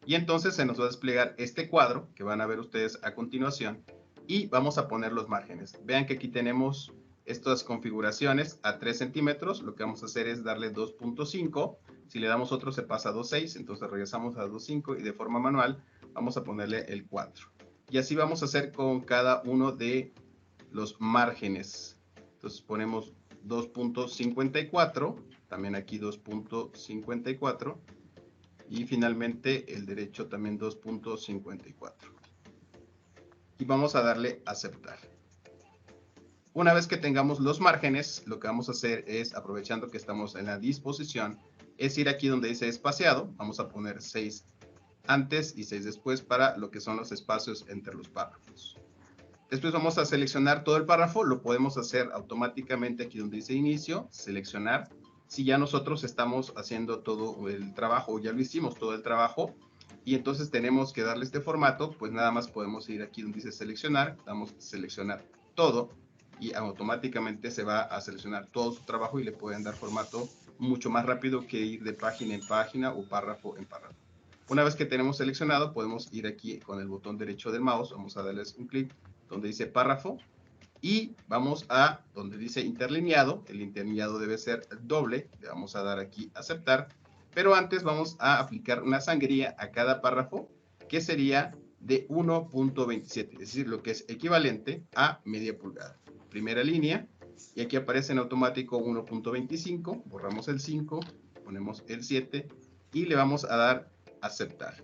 Y entonces se nos va a desplegar este cuadro que van a ver ustedes a continuación y vamos a poner los márgenes. Vean que aquí tenemos estas configuraciones a 3 centímetros. Lo que vamos a hacer es darle 2.5. Si le damos otro se pasa a 2.6, entonces regresamos a 2.5 y de forma manual vamos a ponerle el 4. Y así vamos a hacer con cada uno de los márgenes. Entonces ponemos 2.54, también aquí 2.54, y finalmente el derecho también 2.54. Y vamos a darle aceptar. Una vez que tengamos los márgenes, lo que vamos a hacer es, aprovechando que estamos en la disposición, es ir aquí donde dice espaciado, vamos a poner 6 antes y 6 después para lo que son los espacios entre los párrafos. Después vamos a seleccionar todo el párrafo, lo podemos hacer automáticamente aquí donde dice inicio, seleccionar. Si ya nosotros estamos haciendo todo el trabajo, ya lo hicimos todo el trabajo, y entonces tenemos que darle este formato, pues nada más podemos ir aquí donde dice seleccionar, damos seleccionar todo, y automáticamente se va a seleccionar todo su trabajo y le pueden dar formato mucho más rápido que ir de página en página o párrafo en párrafo. Una vez que tenemos seleccionado, podemos ir aquí con el botón derecho del mouse, vamos a darles un clic donde dice párrafo, y vamos a donde dice interlineado, el interlineado debe ser doble, le vamos a dar aquí aceptar, pero antes vamos a aplicar una sangría a cada párrafo, que sería de 1.27, es decir, lo que es equivalente a media pulgada. Primera línea, y aquí aparece en automático 1.25, borramos el 5, ponemos el 7, y le vamos a dar aceptar.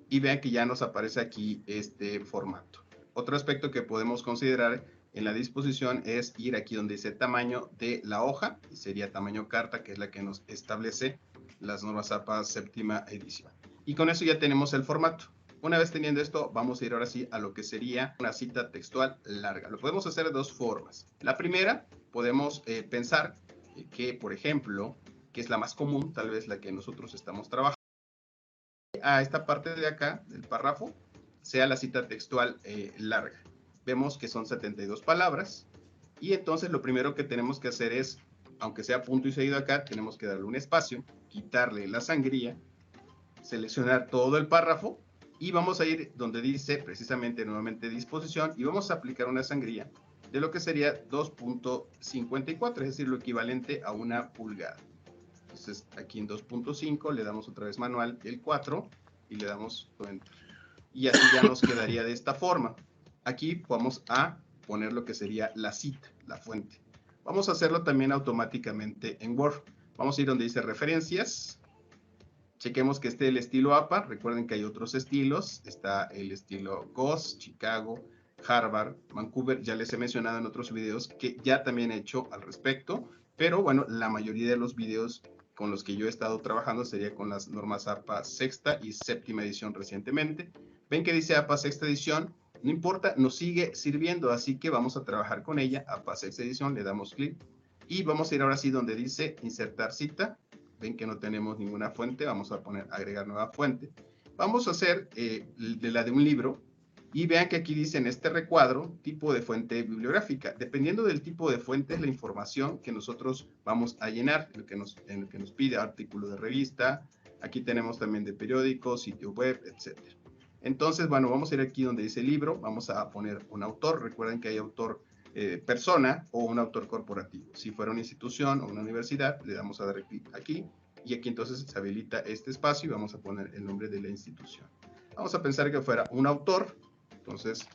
Y vean que ya nos aparece aquí este formato. Otro aspecto que podemos considerar en la disposición es ir aquí donde dice tamaño de la hoja, y sería tamaño carta, que es la que nos establece las normas APA séptima edición. Y con eso ya tenemos el formato. Una vez teniendo esto, vamos a ir ahora sí a lo que sería una cita textual larga. Lo podemos hacer de dos formas. La primera, podemos pensar que, por ejemplo, que es la más común, tal vez la que nosotros estamos trabajando, a esta parte de acá, del párrafo, sea la cita textual larga. Vemos que son 72 palabras, y entonces lo primero que tenemos que hacer es, aunque sea punto y seguido acá, tenemos que darle un espacio, quitarle la sangría, seleccionar todo el párrafo, y vamos a ir donde dice precisamente nuevamente disposición, y vamos a aplicar una sangría de lo que sería 2.54, es decir, lo equivalente a una pulgada. Entonces aquí en 2.5 le damos otra vez manual el 4 y le damos enter. Y así ya nos quedaría de esta forma. Aquí vamos a poner lo que sería la cita, la fuente. Vamos a hacerlo también automáticamente en Word. Vamos a ir donde dice referencias. Chequemos que esté el estilo APA. Recuerden que hay otros estilos. Está el estilo GOS, Chicago, Harvard, Vancouver. Ya les he mencionado en otros videos que ya también he hecho al respecto. Pero bueno, la mayoría de los videos con los que yo he estado trabajando sería con las normas APA sexta y séptima edición recientemente. Ven que dice APA sexta edición. No importa, nos sigue sirviendo, así que vamos a trabajar con ella. APA sexta edición, le damos clic. Y vamos a ir ahora sí donde dice insertar cita. Ven que no tenemos ninguna fuente, vamos a poner agregar nueva fuente. Vamos a hacer de la de un libro, y vean que aquí dice en este recuadro, tipo de fuente bibliográfica. Dependiendo del tipo de fuente es la información que nosotros vamos a llenar, en lo que nos pide artículo de revista, aquí tenemos también de periódico, sitio web, etc. Entonces, bueno, vamos a ir aquí donde dice libro, vamos a poner un autor, recuerden que hay autor persona o un autor corporativo. Si fuera una institución o una universidad, le damos a dar clic aquí, y aquí entonces se habilita este espacio y vamos a poner el nombre de la institución. Vamos a pensar que fuera un autor, entonces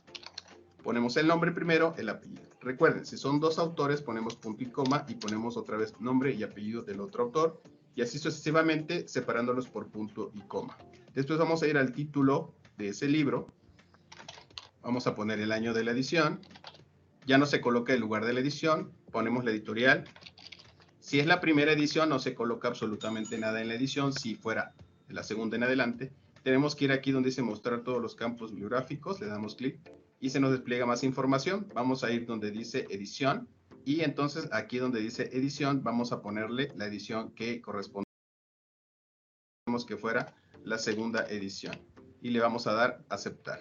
ponemos el nombre primero, el apellido. Recuerden, si son dos autores, ponemos punto y coma y ponemos otra vez nombre y apellido del otro autor, y así sucesivamente separándolos por punto y coma. Después vamos a ir al título de ese libro, vamos a poner el año de la edición. Ya no se coloca el lugar de la edición, ponemos la editorial. Si es la primera edición, no se coloca absolutamente nada en la edición. Si fuera la segunda en adelante, tenemos que ir aquí donde dice mostrar todos los campos bibliográficos, le damos clic y se nos despliega más información. Vamos a ir donde dice edición, y entonces aquí donde dice edición, vamos a ponerle la edición que corresponde, que fuera la segunda edición, y le vamos a dar aceptar.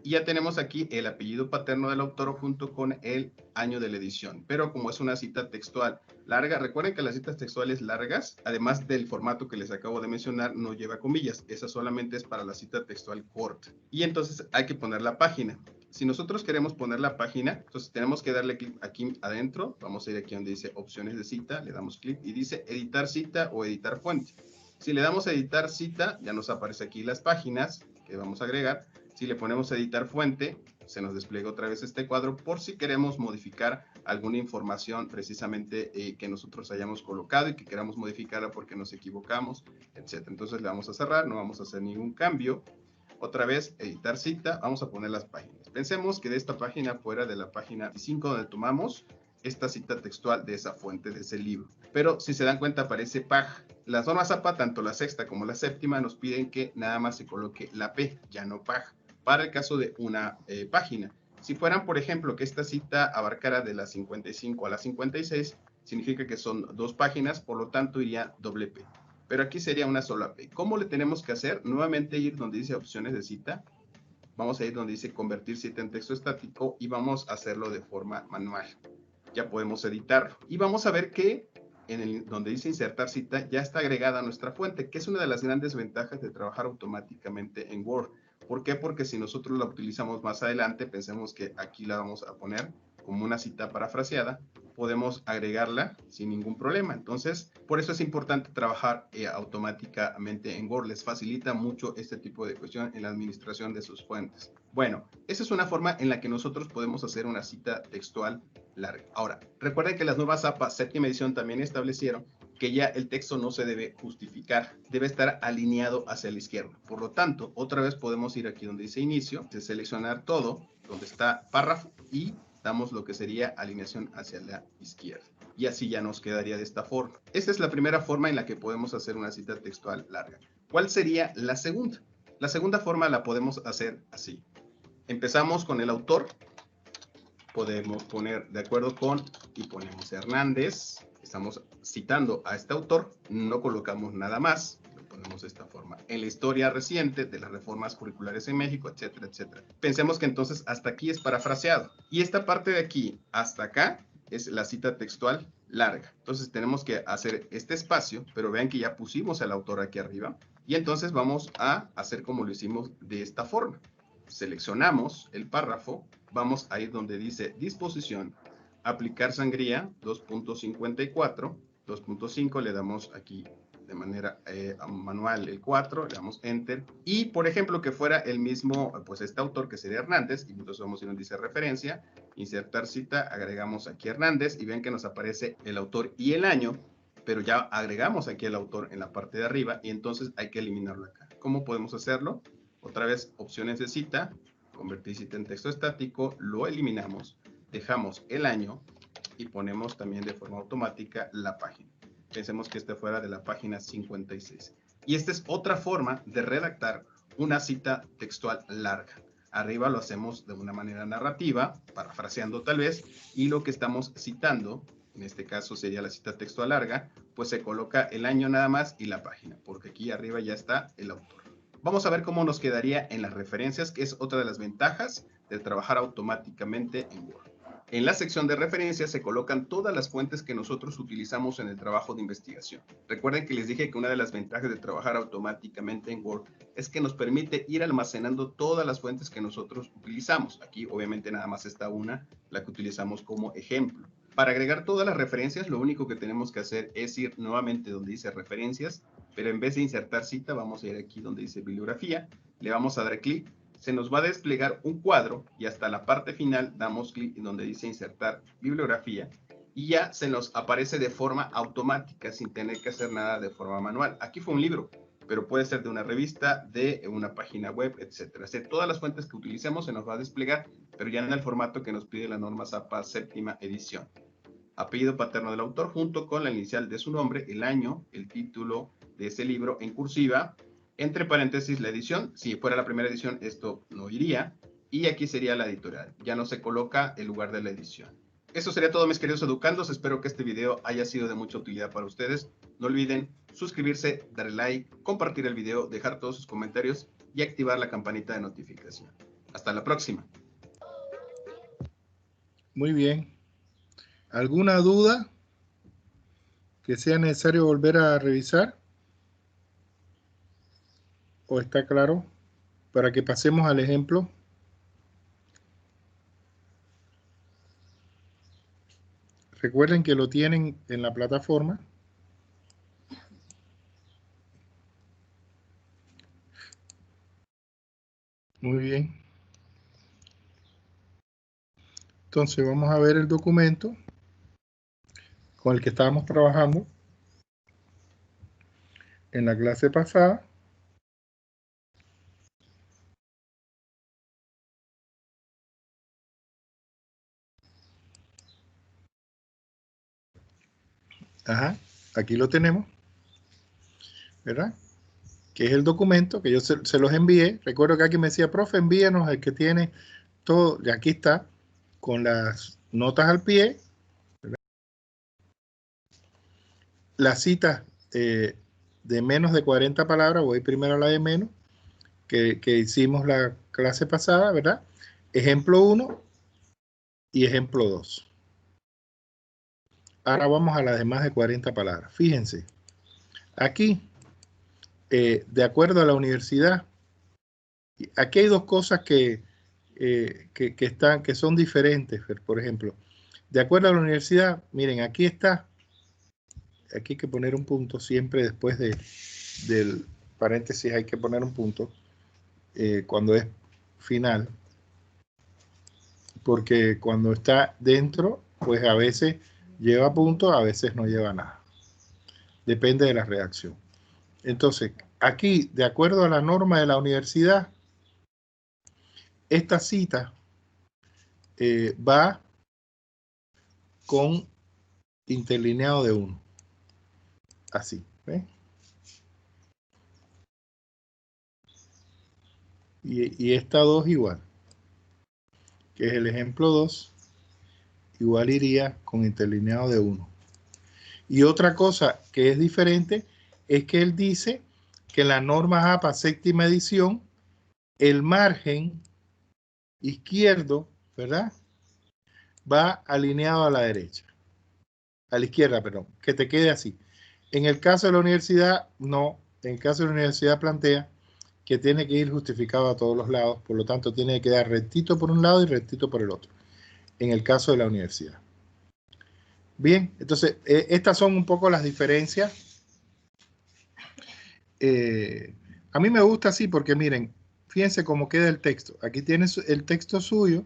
Y ya tenemos aquí el apellido paterno del autor junto con el año de la edición. Pero como es una cita textual larga, recuerden que las citas textuales largas, además del formato que les acabo de mencionar, no lleva comillas. Esa solamente es para la cita textual corta. Y entonces hay que poner la página. Si nosotros queremos poner la página, entonces tenemos que darle clic aquí adentro. Vamos a ir aquí donde dice opciones de cita, le damos clic y dice editar cita o editar fuente. Si le damos a editar cita, ya nos aparece aquí las páginas que vamos a agregar. Si le ponemos editar fuente, se nos despliega otra vez este cuadro por si queremos modificar alguna información precisamente que nosotros hayamos colocado y que queramos modificarla porque nos equivocamos, etc. Entonces le vamos a cerrar, no vamos a hacer ningún cambio. Otra vez, editar cita, vamos a poner las páginas. Pensemos que de esta página fuera de la página 5 donde tomamos esta cita textual de esa fuente, de ese libro. Pero si se dan cuenta aparece PAG. Las normas APA, tanto la sexta como la séptima, nos piden que nada más se coloque la P, ya no PAG, para el caso de una página. Si fueran, por ejemplo, que esta cita abarcara de la 55 a la 56, significa que son 2 páginas, por lo tanto iría doble P. Pero aquí sería una sola P. ¿Cómo le tenemos que hacer? Nuevamente ir donde dice opciones de cita. Vamos a ir donde dice convertir cita en texto estático y vamos a hacerlo de forma manual. Ya podemos editarlo. Y vamos a ver que donde dice insertar cita ya está agregada nuestra fuente, que es una de las grandes ventajas de trabajar automáticamente en Word. ¿Por qué? Porque si nosotros la utilizamos más adelante, pensemos que aquí la vamos a poner como una cita parafraseada, podemos agregarla sin ningún problema. Entonces, por eso es importante trabajar automáticamente en Word. Les facilita mucho este tipo de cuestión en la administración de sus fuentes. Bueno, esa es una forma en la que nosotros podemos hacer una cita textual larga. Ahora, recuerden que las nuevas APA séptima edición también establecieron que ya el texto no se debe justificar, debe estar alineado hacia la izquierda. Por lo tanto, otra vez podemos ir aquí donde dice inicio, seleccionar todo, donde está párrafo y damos lo que sería alineación hacia la izquierda. Y así ya nos quedaría de esta forma. Esta es la primera forma en la que podemos hacer una cita textual larga. ¿Cuál sería la segunda? La segunda forma la podemos hacer así. Empezamos con el autor. Podemos poner de acuerdo con y ponemos Hernández. Estamos citando a este autor. No colocamos nada más. Lo ponemos de esta forma. En la historia reciente de las reformas curriculares en México, etcétera, etcétera. Pensemos que entonces hasta aquí es parafraseado. Y esta parte de aquí hasta acá es la cita textual larga. Entonces tenemos que hacer este espacio, pero vean que ya pusimos al autor aquí arriba. Y entonces vamos a hacer como lo hicimos de esta forma. Seleccionamos el párrafo, vamos a ir donde dice disposición, aplicar sangría 2.54, 2.5, le damos aquí de manera manual el 4, le damos enter, y por ejemplo que fuera el mismo, pues este autor que sería Hernández, y entonces vamos a ir donde dice referencia, insertar cita, agregamos aquí Hernández, y ven que nos aparece el autor y el año, pero ya agregamos aquí el autor en la parte de arriba, y entonces hay que eliminarlo acá. ¿Cómo podemos hacerlo? Otra vez, opciones de cita, convertir cita en texto estático, lo eliminamos, dejamos el año y ponemos también de forma automática la página. Pensemos que este fuera de la página 56. Y esta es otra forma de redactar una cita textual larga. Arriba lo hacemos de una manera narrativa, parafraseando tal vez, y lo que estamos citando, en este caso sería la cita textual larga, pues se coloca el año nada más y la página, porque aquí arriba ya está el autor. Vamos a ver cómo nos quedaría en las referencias, que es otra de las ventajas de trabajar automáticamente en Word. En la sección de referencias se colocan todas las fuentes que nosotros utilizamos en el trabajo de investigación. Recuerden que les dije que una de las ventajas de trabajar automáticamente en Word es que nos permite ir almacenando todas las fuentes que nosotros utilizamos. Aquí obviamente nada más está una, la que utilizamos como ejemplo. Para agregar todas las referencias, lo único que tenemos que hacer es ir nuevamente donde dice referencias, pero en vez de insertar cita, vamos a ir aquí donde dice bibliografía, le vamos a dar clic, se nos va a desplegar un cuadro y hasta la parte final damos clic en donde dice insertar bibliografía y ya se nos aparece de forma automática sin tener que hacer nada de forma manual. Aquí fue un libro, pero puede ser de una revista, de una página web, etcétera. Todas las fuentes que utilicemos se nos va a desplegar, pero ya en el formato que nos pide la norma APA séptima edición. Apellido paterno del autor junto con la inicial de su nombre, el año, el título de ese libro en cursiva, entre paréntesis la edición. Si fuera la primera edición esto no iría y aquí sería la editorial. Ya no se coloca el lugar de la edición. Eso sería todo, mis queridos educandos. Espero que este video haya sido de mucha utilidad para ustedes. No olviden suscribirse, darle like, compartir el video, dejar todos sus comentarios y activar la campanita de notificación. Hasta la próxima. Muy bien. ¿Alguna duda que sea necesario volver a revisar? ¿O está claro? Para que pasemos al ejemplo. Recuerden que lo tienen en la plataforma. Muy bien. Entonces vamos a ver el documento con el que estábamos trabajando en la clase pasada. Ajá, aquí lo tenemos, ¿verdad? Que es el documento que yo se los envié. Recuerdo que aquí me decía, profe, envíenos el que tiene todo. Y aquí está, con las notas al pie, ¿verdad? Las citas de menos de 40 palabras, voy primero a la de menos, que hicimos la clase pasada, ¿verdad? Ejemplo 1 y ejemplo 2. Ahora vamos a las de más de 40 palabras. Fíjense, aquí, de acuerdo a la universidad, aquí hay dos cosas que son diferentes. Por ejemplo, de acuerdo a la universidad, miren, aquí está, aquí hay que poner un punto, siempre después del paréntesis hay que poner un punto, cuando es final, porque cuando está dentro, pues a veces lleva punto, a veces no lleva nada. Depende de la redacción. Entonces, aquí, de acuerdo a la norma de la universidad, esta cita va con interlineado de 1. Así, ¿ves? Y esta 2 igual, que es el ejemplo 2, igual iría con interlineado de 1. Y otra cosa que es diferente es que él dice que en la norma APA séptima edición, el margen izquierdo, ¿verdad?, va alineado a la derecha. A la izquierda, perdón, que te quede así. En el caso de la universidad, no. En el caso de la universidad plantea que tiene que ir justificado a todos los lados, por lo tanto tiene que quedar rectito por un lado y rectito por el otro, en el caso de la universidad. Bien, entonces, estas son un poco las diferencias. A mí me gusta así porque miren, fíjense cómo queda el texto. Aquí tienes el texto suyo,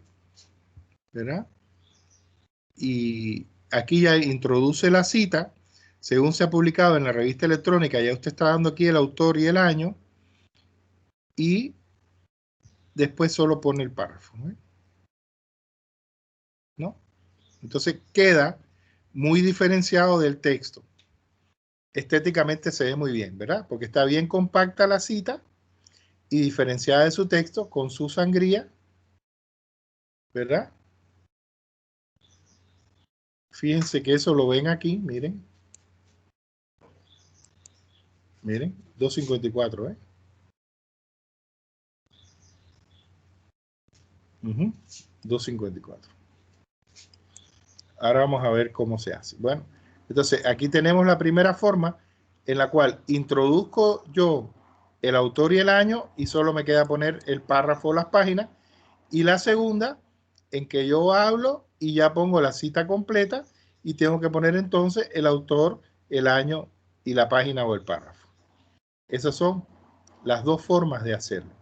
¿verdad? Y aquí ya introduce la cita, según se ha publicado en la revista electrónica, ya usted está dando aquí el autor y el año, y después solo pone el párrafo, ¿no? Entonces queda muy diferenciado del texto. Estéticamente se ve muy bien, ¿verdad? Porque está bien compacta la cita y diferenciada de su texto con su sangría, ¿verdad? Fíjense que eso lo ven aquí, miren. Miren, 254, ¿eh? 254. Ahora vamos a ver cómo se hace. Bueno, entonces aquí tenemos la primera forma en la cual introduzco yo el autor y el año y solo me queda poner el párrafo o las páginas. Y la segunda en que yo hablo y ya pongo la cita completa y tengo que poner entonces el autor, el año y la página o el párrafo. Esas son las dos formas de hacerlo.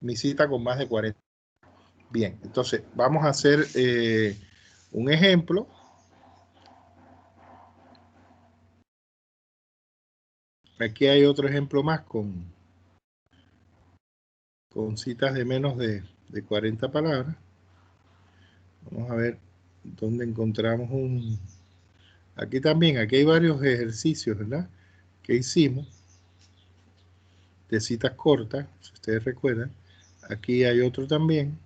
Mi cita con más de 40. Bien, entonces vamos a hacer un ejemplo. Aquí hay otro ejemplo más con citas de menos de 40 palabras. Vamos a ver dónde encontramos un... Aquí también, aquí hay varios ejercicios, ¿verdad?, que hicimos de citas cortas, si ustedes recuerdan. Aquí hay otro también.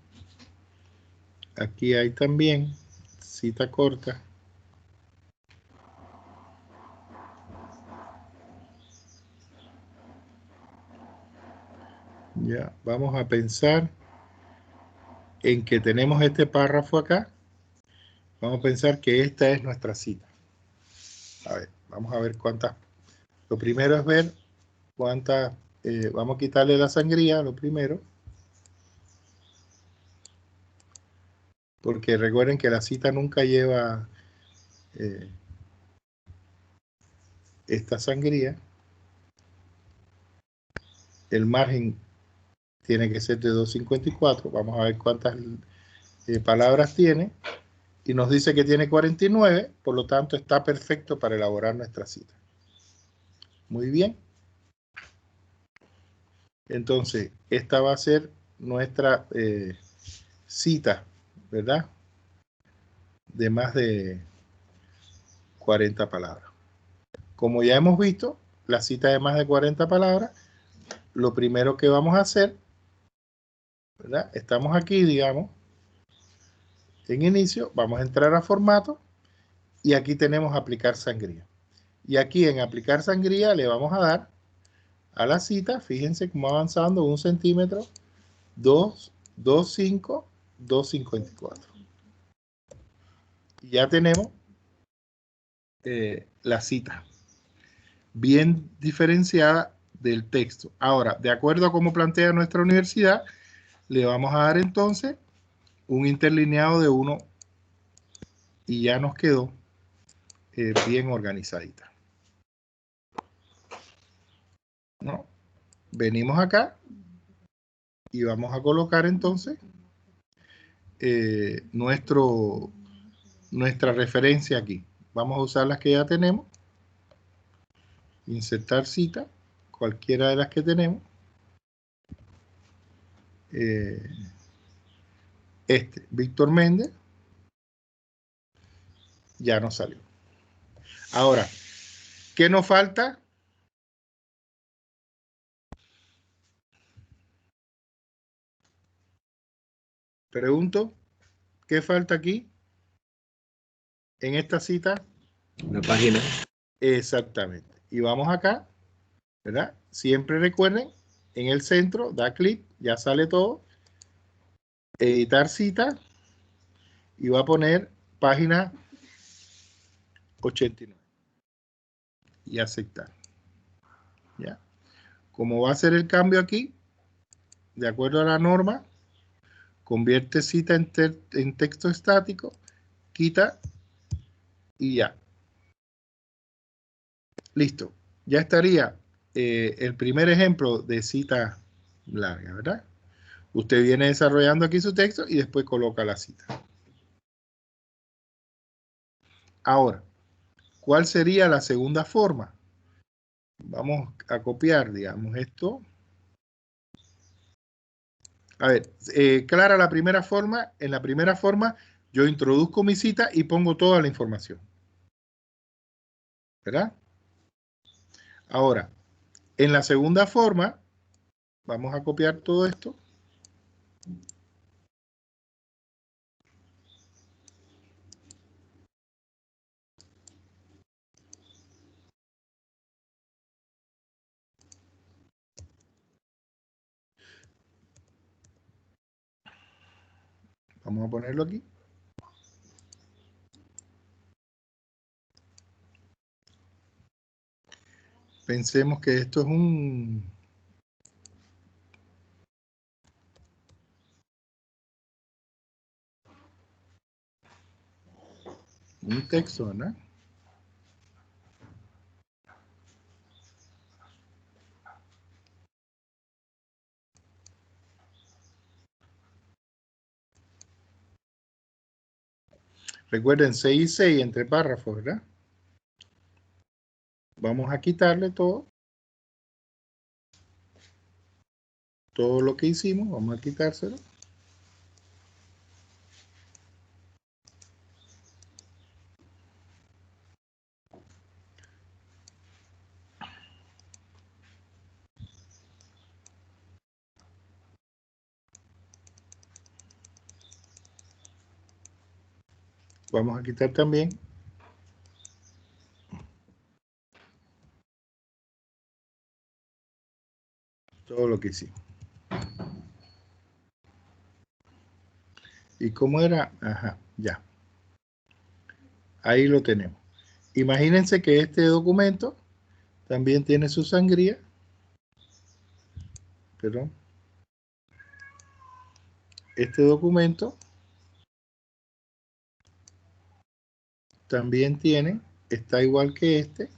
Aquí hay también cita corta. Ya, vamos a pensar en que tenemos este párrafo acá. Vamos a pensar que esta es nuestra cita. A ver, vamos a ver cuántas. Lo primero es ver cuántas. Vamos a quitarle la sangría, lo primero. Porque recuerden que la cita nunca lleva esta sangría. El margen tiene que ser de 254. Vamos a ver cuántas palabras tiene y nos dice que tiene 49, por lo tanto está perfecto para elaborar nuestra cita. Muy bien. Entonces, esta va a ser nuestra cita, ¿verdad? De más de 40 palabras. Como ya hemos visto, la cita de más de 40 palabras, lo primero que vamos a hacer, ¿verdad? Estamos aquí, digamos, en inicio, vamos a entrar a formato y aquí tenemos aplicar sangría. Y aquí en aplicar sangría le vamos a dar a la cita, fíjense cómo va avanzando, 1 centímetro, 2, 2,5, 2,54. Y ya tenemos la cita bien diferenciada del texto. Ahora, de acuerdo a cómo plantea nuestra universidad, le vamos a dar entonces un interlineado de 1 y ya nos quedó bien organizadita. ¿No? Venimos acá y vamos a colocar entonces nuestra referencia aquí. Vamos a usar las que ya tenemos. Insertar cita, cualquiera de las que tenemos. Víctor Méndez, ya nos salió. Ahora, ¿qué nos falta? Pregunto, ¿qué falta aquí? En esta cita. La página. Exactamente. Y vamos acá, ¿verdad? Siempre recuerden, en el centro, da clic, ya sale todo. Editar cita. Y va a poner página 89. Y aceptar. ¿Ya? Como va a ser el cambio aquí, de acuerdo a la norma, convierte cita en texto estático, quita y ya. Listo. Ya estaría el primer ejemplo de cita larga, ¿verdad? Usted viene desarrollando aquí su texto y después coloca la cita. Ahora, ¿cuál sería la segunda forma? Vamos a copiar, digamos, esto. A ver, clara la primera forma. En la primera forma, yo introduzco mi cita y pongo toda la información. ¿Verdad? Ahora, en la segunda forma, vamos a copiar todo esto. Vamos a ponerlo aquí. Pensemos que esto es un texto, ¿verdad? Recuerden 6 y 6 entre párrafos, ¿verdad? Vamos a quitarle todo lo que hicimos, vamos a quitárselo. Vamos a quitar también todo lo que hicimos. ¿Y cómo era? Ajá, ya. Ahí lo tenemos. Imagínense que este documento también tiene su sangría. Perdón. Este documento también está igual que este.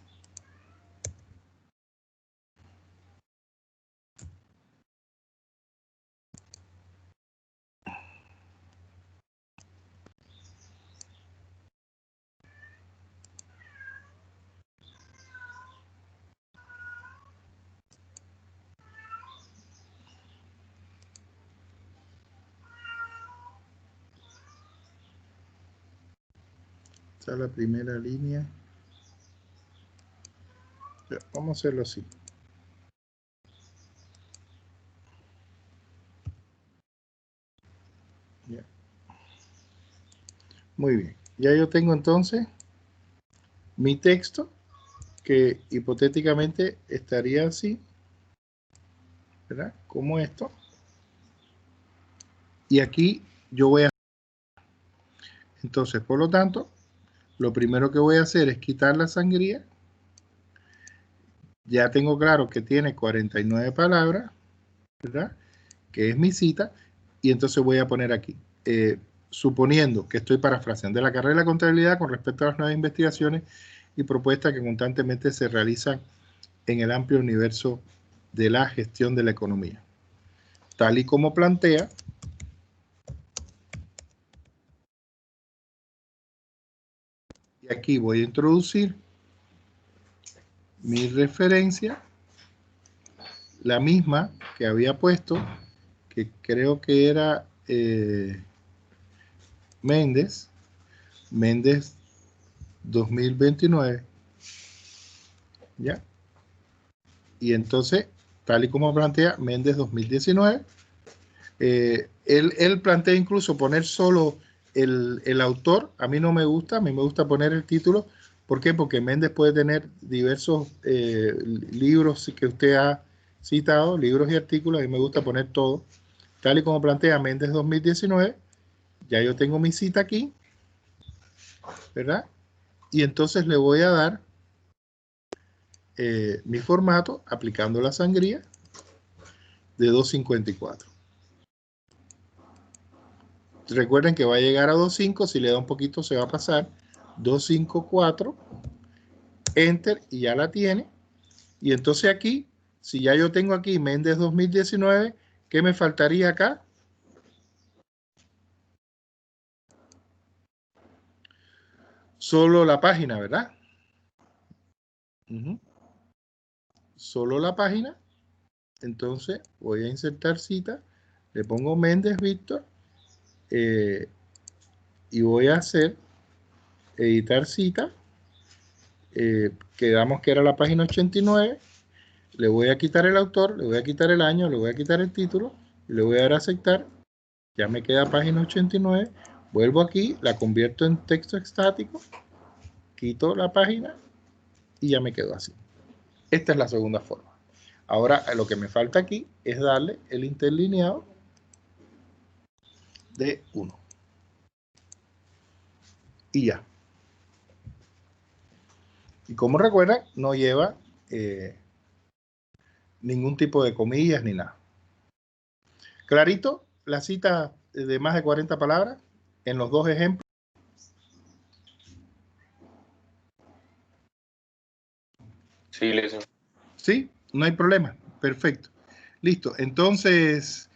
Esta es la primera línea. Ya, vamos a hacerlo así. Ya. Muy bien. Ya yo tengo entonces mi texto, que hipotéticamente estaría así, ¿verdad? Como esto. Y aquí yo voy a... Entonces, por lo tanto, lo primero que voy a hacer es quitar la sangría. Ya tengo claro que tiene 49 palabras, ¿verdad? Que es mi cita. Y entonces voy a poner aquí, suponiendo que estoy parafraseando de la carrera de la contabilidad con respecto a las nuevas investigaciones y propuestas que constantemente se realizan en el amplio universo de la gestión de la economía. Tal y como plantea y aquí voy a introducir mi referencia, la misma que había puesto, que creo que era Méndez 2029, ¿ya? Y entonces, tal y como plantea Méndez 2019, él plantea incluso poner solo el autor. A mí no me gusta, a mí me gusta poner el título. ¿Por qué? Porque Méndez puede tener diversos libros que usted ha citado, libros y artículos, y me gusta poner todo. Tal y como plantea Méndez 2019, ya yo tengo mi cita aquí, ¿verdad? Y entonces le voy a dar mi formato aplicando la sangría de 254. Recuerden que va a llegar a 2.5, si le da un poquito se va a pasar. 254, enter, y ya la tiene. Y entonces aquí, si ya yo tengo aquí Méndez 2019, ¿qué me faltaría acá? Solo la página, ¿verdad? Solo la página. Entonces voy a insertar cita, le pongo Méndez Víctor, y voy a hacer editar cita, quedamos que era la página 89, le voy a quitar el autor, le voy a quitar el año, le voy a quitar el título, y le voy a dar a aceptar, ya me queda página 89, vuelvo aquí, la convierto en texto estático, quito la página, y ya me quedó así. Esta es la segunda forma. Ahora lo que me falta aquí es darle el interlineado de 1. Y ya. Y como recuerdan, no lleva ningún tipo de comillas ni nada. Clarito, la cita de más de 40 palabras en los dos ejemplos. Sí, listo. Sí, no hay problema. Perfecto. Listo. Entonces,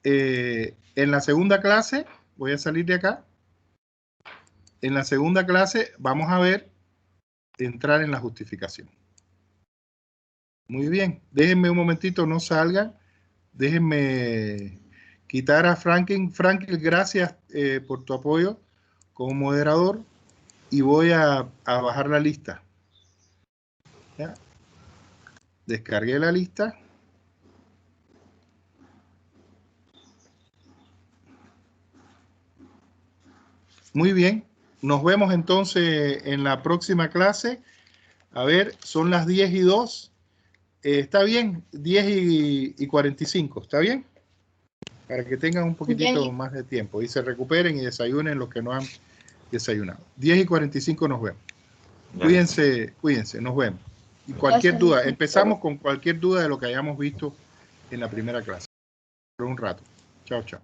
en la segunda clase, voy a salir de acá. En la segunda clase vamos a ver entrar en la justificación. Muy bien. Déjenme un momentito, no salgan. Déjenme quitar a Franklin. Franklin, gracias por tu apoyo como moderador. Y voy a bajar la lista. ¿Ya? Descargué la lista. Muy bien. Nos vemos entonces en la próxima clase. A ver, son las 10:02. ¿Está bien? 10:45. ¿Está bien? Para que tengan un poquitito más de tiempo y se recuperen y desayunen los que no han desayunado. 10:45 nos vemos. Cuídense, cuídense, nos vemos. Y cualquier duda, empezamos con cualquier duda de lo que hayamos visto en la primera clase. Por un rato. Chao, chao.